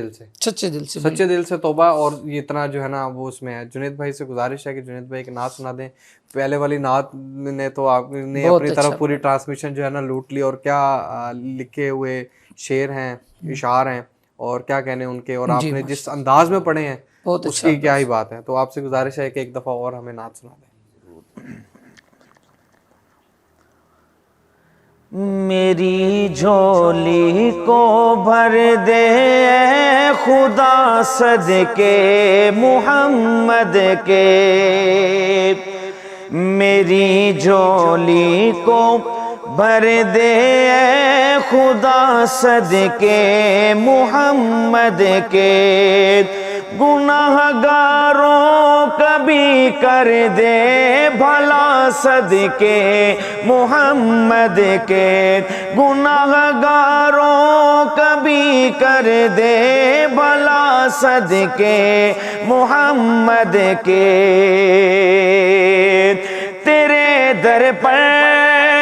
دل سے توبہ، اور یہ اتنا جو ہے نا وہ اس میں ہے۔ جنید بھائی سے گزارش ہے کہ جنید بھائی ایک نعت سنا دیں۔ پہلے والی نعت نے تو آپ نے اپنی طرف پوری ٹرانسمیشن جو ہے نا لوٹ لی، اور کیا لکھے ہوئے شعر ہیں، اشعار ہیں، اور کیا کہنے ان کے، اور آپ نے جس انداز میں پڑھے ہیں اس کی کیا ہی بات ہے۔ تو آپ سے گزارش ہے کہ ایک دفعہ اور ہمیں نعت سنا دیں۔ میری جھولی کو بھر دے اے خدا صدقے محمد کے، میری جھولی کو بھر دے اے خدا صدقے محمد کے، گناہ گاروں کبھی کر دے بھلا صدقے محمد کے، گناہ گاروں کبھی کر دے بھلا صدقے محمد کے، تیرے در پر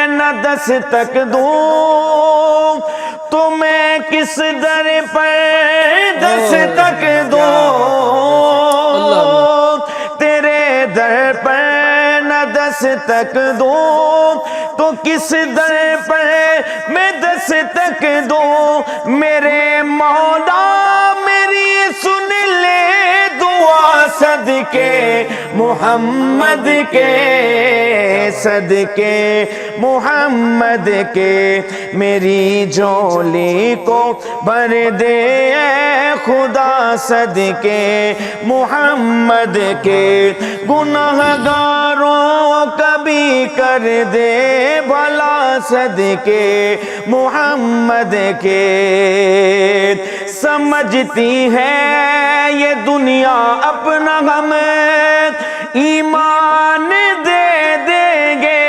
نہ دستک دوں تو میں کس در پر دستک دوں، تیرے در پر نہ دستک دوں تو کس در پر میں دستک دوں، میرے مولا میری سن لے دعا صدقے محمد کے، صدقے محمد کے، میری جھولی کو بھر دے اے خدا صدقے محمد کے، گناہ گاروں کبھی کر دے بھلا صدقے محمد کے، سمجھتی ہے یہ دنیا اپنا غم ایمان دے دیں گے،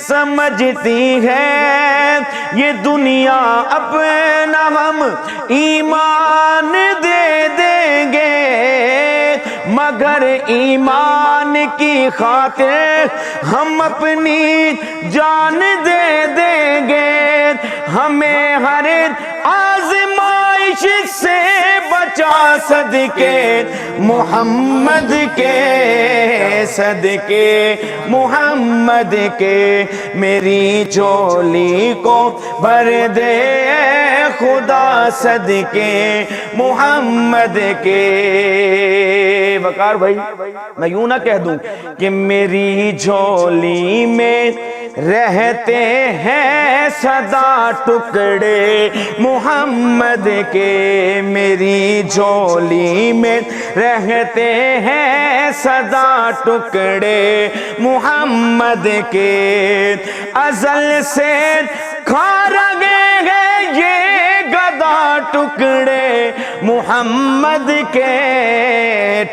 سمجھتی ہے یہ دنیا اپنا غم ایمان دے دیں گے، مگر ایمان کی خاطر ہم اپنی جان دے دیں گے، ہمیں ہر آزمائش سے بچا صدقے محمد کے، صدقے محمد کے، میری جھولی کو بھر دے خدا صدقے محمد کے. وقار بھائی میں یوں نہ کہہ دوں کہ میری جھولی میں رہتے ہیں سدا ٹکڑے محمد کے, میری جھولی میں رہتے ہیں سدا ٹکڑے محمد کے. ازل سے کھا رہے ہیں یہ گدا ٹکڑے محمد کے,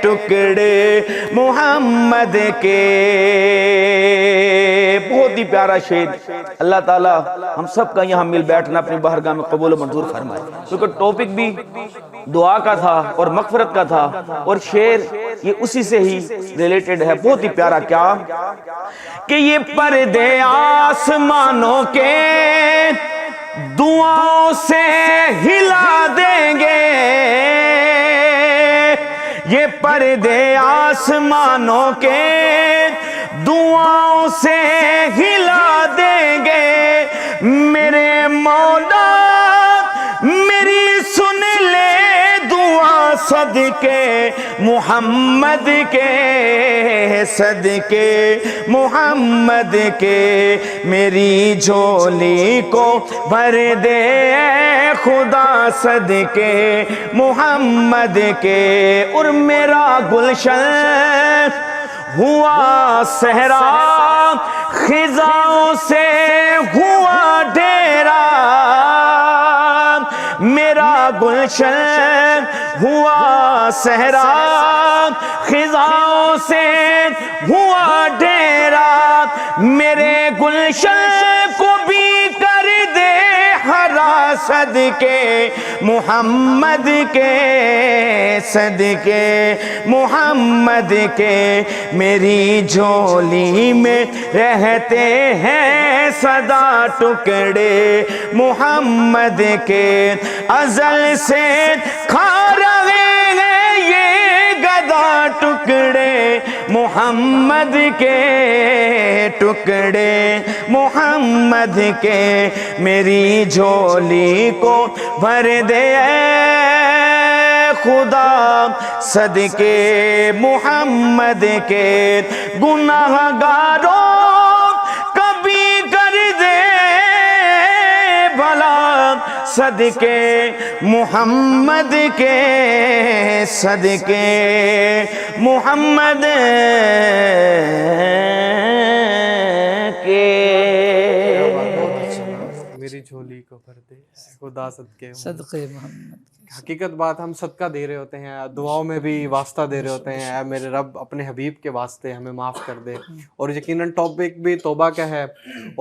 ٹکڑے محمد کے. بہت ہی پیارا شعر. اللہ تعالیٰ ہم سب کا یہاں مل بیٹھنا اپنی بارگاہ میں قبول و منظور فرمائے, کیونکہ ٹاپک بھی دعا کا تھا اور مغفرت کا تھا, اور شعر یہ اسی سے ہی ریلیٹڈ ہے. بہت ہی پیارا کیا کہ یہ پردے آسمانوں کے دعاؤں سے ہلا دیں گے, یہ پردے آسمانوں کے دعاؤں سے ہلا دیں گے. میرے مولا میری سن لے دعا صدقے محمد کے, صدقے محمد کے. میری جھولی کو بھر دے اے خدا صدقے محمد کے. اور میرا گلشن ہوا صحرا خزاؤں سے ہوا ڈیرا, میرا گلشن ہوا صحرا خزاؤں سے ہوا ڈیرا. میرے گلشن کو بھی کر دے ہرا صدقے محمد کے, صدقے محمد کے. میری جھولی میں رہتے ہیں سدا ٹکڑے محمد کے. ازل سے کھا رہے ہیں یہ گدا ٹکڑے محمد کے, ٹکڑے محمد کے. میری جھولی کو بھر دے اے خدا صدقے محمد کے. گناہ گاروں کبھی کر دے بھلا صدقے محمد کے, صدقے محمد کے. میری جھولی کو بھر دے خدا صدقے صدقے محمد. حقیقت بات, ہم صدقہ دے رہے ہوتے ہیں, دعاؤں میں بھی واسطہ دے رہے ہوتے ہیں, اے میرے رب اپنے حبیب کے واسطے ہمیں معاف کر دے. اور یقیناً ٹاپک بھی توبہ کا ہے,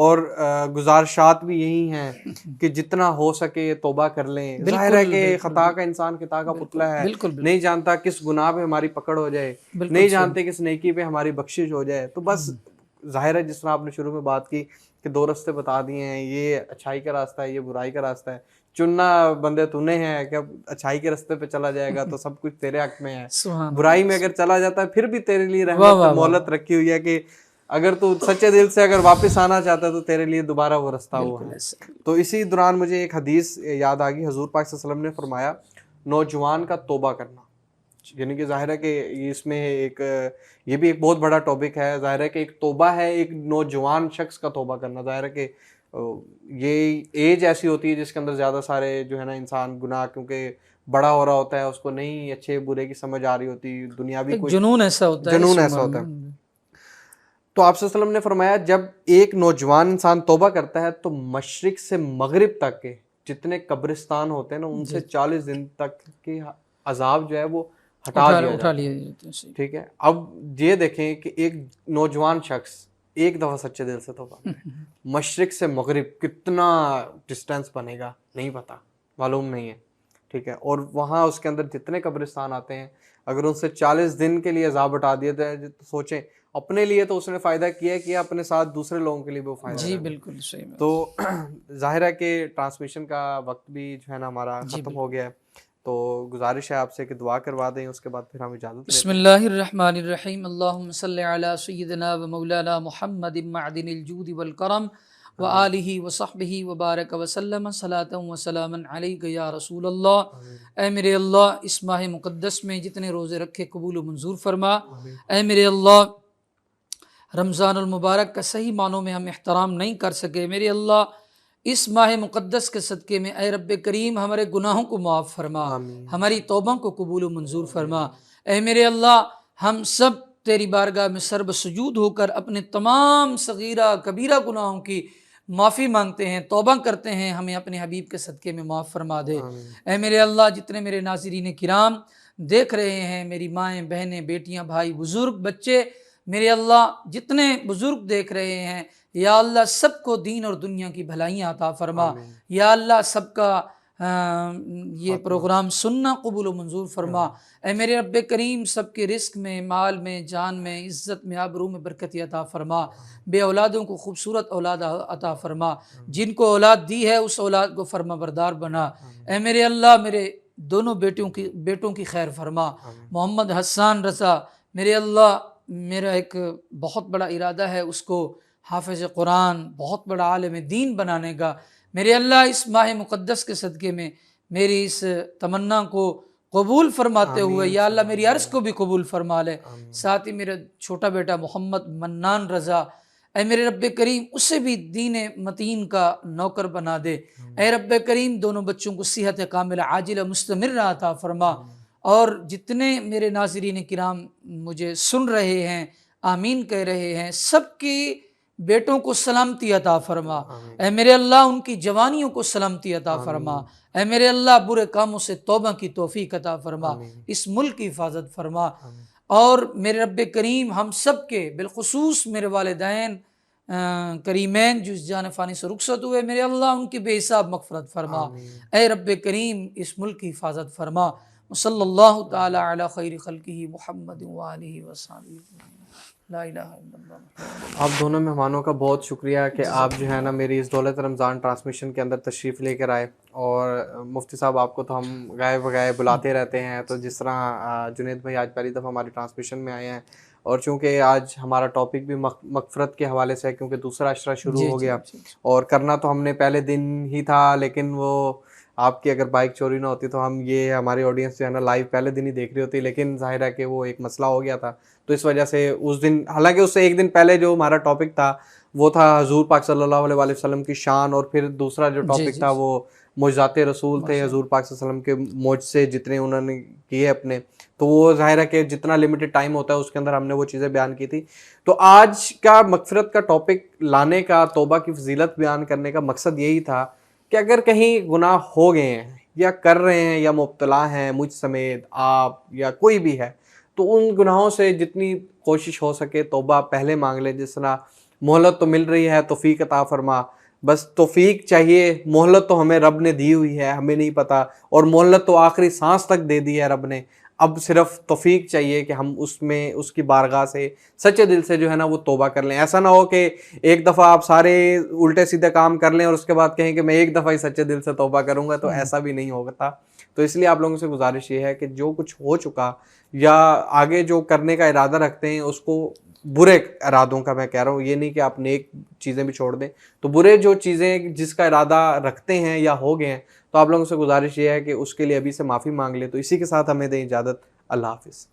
اور گزارشات بھی یہی ہیں کہ جتنا ہو سکے توبہ کر لیں. ظاہر ہے کہ خطا کا انسان خطا کا پتلا ہے, نہیں جانتا کس گناہ پہ ہماری پکڑ ہو جائے, نہیں جانتے کس نیکی پہ ہماری بخشش ہو جائے. تو بس ظاہر ہے جس طرح آپ نے شروع میں بات کی کہ دو راستے بتا دیے ہیں, یہ اچھائی کا راستہ ہے, یہ برائی کا راستہ ہے. چننا بندے تو ہے کہ اب اچھائی کے راستے پہ چلا جائے گا تو سب کچھ تیرے حق میں ہے, برائی میں اگر چلا جاتا ہے پھر بھی تیرے لیے رحمت مہلت رکھی ہوئی ہے کہ اگر تو سچے دل سے اگر واپس آنا چاہتا ہے تو تیرے لیے دوبارہ وہ رستہ ہوا ہے. تو اسی دوران مجھے ایک حدیث یاد آ گئی. حضور پاک صلی اللہ علیہ وسلم نے فرمایا نوجوان کا توبہ کرنا, یعنی کہ ظاہر ہے کہ اس میں ایک یہ بھی ایک بہت بڑا ٹاپک ہے. ظاہر ہے کہ ایک توبہ ہے ایک نوجوان شخص کا توبہ کرنا. ظاہر ہے کہ یہ ایج ایسی ہوتی ہے جس کے اندر زیادہ سارے جو ہے نا انسان گناہ, کیونکہ بڑا ہو رہا ہوتا ہے, اس کو نہیں اچھے برے کی سمجھ آ رہی ہوتی, دنیاوی کوئی جنون ایسا ہوتا ہے, جنون ایسا ہوتا ہے. تو آپ صلی اللہ علیہ وسلم نے فرمایا جب ایک نوجوان انسان توبہ کرتا ہے تو مشرق سے مغرب تک کے جتنے قبرستان ہوتے ہیں نا ان سے 40 دن تک کے عذاب جو ہے وہ اٹھا لیا جاتا ہے. ٹھیک ہے, اب یہ دیکھیں کہ ایک نوجوان شخص ایک دفعہ سچے دل سے توبہ کرے, مشرق سے مغرب کتنا ڈسٹینس بنے گا نہیں پتا, معلوم نہیں ہے. ٹھیک ہے, اور وہاں اس کے اندر جتنے قبرستان آتے ہیں اگر ان سے 40 دن کے لیے عذاب ہٹا دیے تو سوچیں اپنے لیے تو اس نے فائدہ کیا اپنے ساتھ دوسرے لوگوں کے لیے بھی وہ فائدہ. جی بالکل صحیح. تو ظاہر ہے کہ ٹرانسمیشن کا وقت بھی جو ہے نا ہمارا ختم ہو گیا ہے, تو گزارش ہے آپ سے کہ دعا کروا دیں, اس کے بعد پھر ہم اجازت. بسم اللہ الرحمن الرحیم. اللہم صلی علی سیدنا و مولانا محمد معدن الجود والکرم وآلہ وصحبہ وبارک وسلم صلاۃ وسلاما علیک یا رسول اللہ۔ اے میرے اللہ اس ماہ مقدس میں جتنے روزے رکھے قبول و منظور فرما۔ اے میرے اللہ رمضان المبارک کا صحیح معنوں میں ہم احترام نہیں کر سکے، میرے اللہ اس ماہ مقدس کے صدقے میں اے رب کریم ہمارے گناہوں کو معاف فرما، ہماری توبہ کو قبول و منظور فرما۔ اے میرے اللہ ہم سب تیری بارگاہ میں سرب سجود ہو کر اپنے تمام صغیرہ کبیرہ گناہوں کی معافی مانگتے ہیں، توبہ کرتے ہیں، ہمیں اپنے حبیب کے صدقے میں معاف فرما دے۔ اے میرے اللہ جتنے میرے ناظرین کرام دیکھ رہے ہیں، میری مائیں بہنیں بیٹیاں بھائی بزرگ بچے، میرے اللہ جتنے بزرگ دیکھ رہے ہیں، یا اللہ سب کو دین اور دنیا کی بھلائیاں عطا فرما۔ یا اللہ سب کا یہ پروگرام سننا قبول و منظور فرما۔ اے میرے رب کریم سب کے رزق میں، مال میں، جان میں، عزت میں، آبرو میں برکت عطا فرما۔ بے اولادوں کو خوبصورت اولاد عطا فرما، جن کو اولاد دی ہے اس اولاد کو فرما بردار بنا۔ اے میرے اللہ میرے دونوں بیٹوں کی خیر فرما۔ محمد حسان رضا، میرے اللہ میرا ایک بہت بڑا ارادہ ہے اس کو حافظ قرآن، بہت بڑا عالم دین بنانے کا۔ میرے اللہ اس ماہ مقدس کے صدقے میں میری اس تمنا کو قبول فرماتے ہوئے یا اللہ میری عرض کو بھی قبول فرما لے۔ ساتھ ہی میرا چھوٹا بیٹا محمد منان رضا، اے میرے رب کریم اسے بھی دین متین کا نوکر بنا دے۔ اے رب کریم دونوں بچوں کو صحت کاملہ عاجلہ مستمر عطا فرما۔ اور جتنے میرے ناظرین کرام مجھے سن رہے ہیں، آمین کہہ رہے ہیں، سب کی بیٹوں کو سلامتی عطا فرما۔ اے میرے اللہ ان کی جوانیوں کو سلامتی عطا فرما۔ اے میرے اللہ برے کاموں سے توبہ کی توفیق عطا فرما، اس ملک کی حفاظت فرما۔ اور میرے رب کریم ہم سب کے بالخصوص میرے والدین کریمین جو اس جان فانی سے رخصت ہوئے، میرے اللہ ان کی بے حساب مغفرت فرما۔ اے رب کریم اس ملک کی حفاظت فرما۔ صلی اللہ تعالی علی خیر خلقہ محمد وآلہ وصحبہ لا الہ الا اللہ۔ آپ دونوں مہمانوں کا بہت شکریہ کہ آپ جو ہے نا میری اس دولت رمضان ٹرانسمیشن کے اندر تشریف لے کر آئے۔ اور مفتی صاحب آپ کو تو ہم گائے بگائے بلاتے رہتے ہیں، تو جس طرح جنید بھائی آج پہلی دفعہ ہماری ٹرانسمیشن میں آئے ہیں، اور چونکہ آج ہمارا ٹاپک بھی مغفرت کے حوالے سے ہے کیونکہ دوسرا عشرہ شروع ہو گیا، اور کرنا تو ہم نے پہلے دن ہی تھا، لیکن وہ آپ کی اگر بائک چوری نہ ہوتی تو ہم یہ ہماری آڈینس جو ہے نا لائیو پہلے دن ہی دیکھ رہی ہوتی، لیکن ظاہر ہے کہ وہ ایک مسئلہ ہو گیا تھا، تو اس وجہ سے اس دن، حالانکہ اس سے ایک دن پہلے جو ہمارا ٹاپک تھا وہ تھا حضور پاک صلی اللہ علیہ وآلہ وسلم کی شان، اور پھر دوسرا جو ٹاپک تھا وہ معجزات رسول تھے، حضور پاک صلی اللہ علیہ وسلم کے معجزے جتنے انہوں نے کیے اپنے، تو وہ ظاہر ہے کہ جتنا لمیٹڈ ٹائم ہوتا ہے اس کے اندر ہم نے وہ چیزیں بیان کی تھی۔ تو آج کا مغفرت کا ٹاپک لانے کا، توبہ کی فضیلت بیان کرنے کا مقصد یہی تھا کہ اگر کہیں گناہ ہو گئے ہیں یا کر رہے ہیں یا مبتلا ہیں، مجھ سمیت آپ یا کوئی بھی ہے، تو ان گناہوں سے جتنی کوشش ہو سکے توبہ پہلے مانگ لیں۔ جس طرح مہلت تو مل رہی ہے، توفیق عطا فرما، بس توفیق چاہیے، مہلت تو ہمیں رب نے دی ہوئی ہے، ہمیں نہیں پتہ، اور مہلت تو آخری سانس تک دے دی ہے رب نے، اب صرف توفیق چاہیے کہ ہم اس میں اس کی بارگاہ سے سچے دل سے جو ہے نا وہ توبہ کر لیں۔ ایسا نہ ہو کہ ایک دفعہ آپ سارے الٹے سیدھے کام کر لیں اور اس کے بعد کہیں کہ میں ایک دفعہ ہی سچے دل سے توبہ کروں گا، تو ایسا بھی نہیں ہوتا۔ تو اس لیے آپ لوگوں سے گزارش یہ ہے کہ جو کچھ ہو چکا یا آگے جو کرنے کا ارادہ رکھتے ہیں اس کو، برے ارادوں کا میں کہہ رہا ہوں، یہ نہیں کہ آپ نیک چیزیں بھی چھوڑ دیں، تو برے جو چیزیں جس کا ارادہ رکھتے ہیں یا ہو گئے ہیں، تو آپ لوگوں سے گزارش یہ ہے کہ اس کے لیے ابھی سے معافی مانگ لیں۔ تو اسی کے ساتھ ہمیں دیں اجازت، اللہ حافظ۔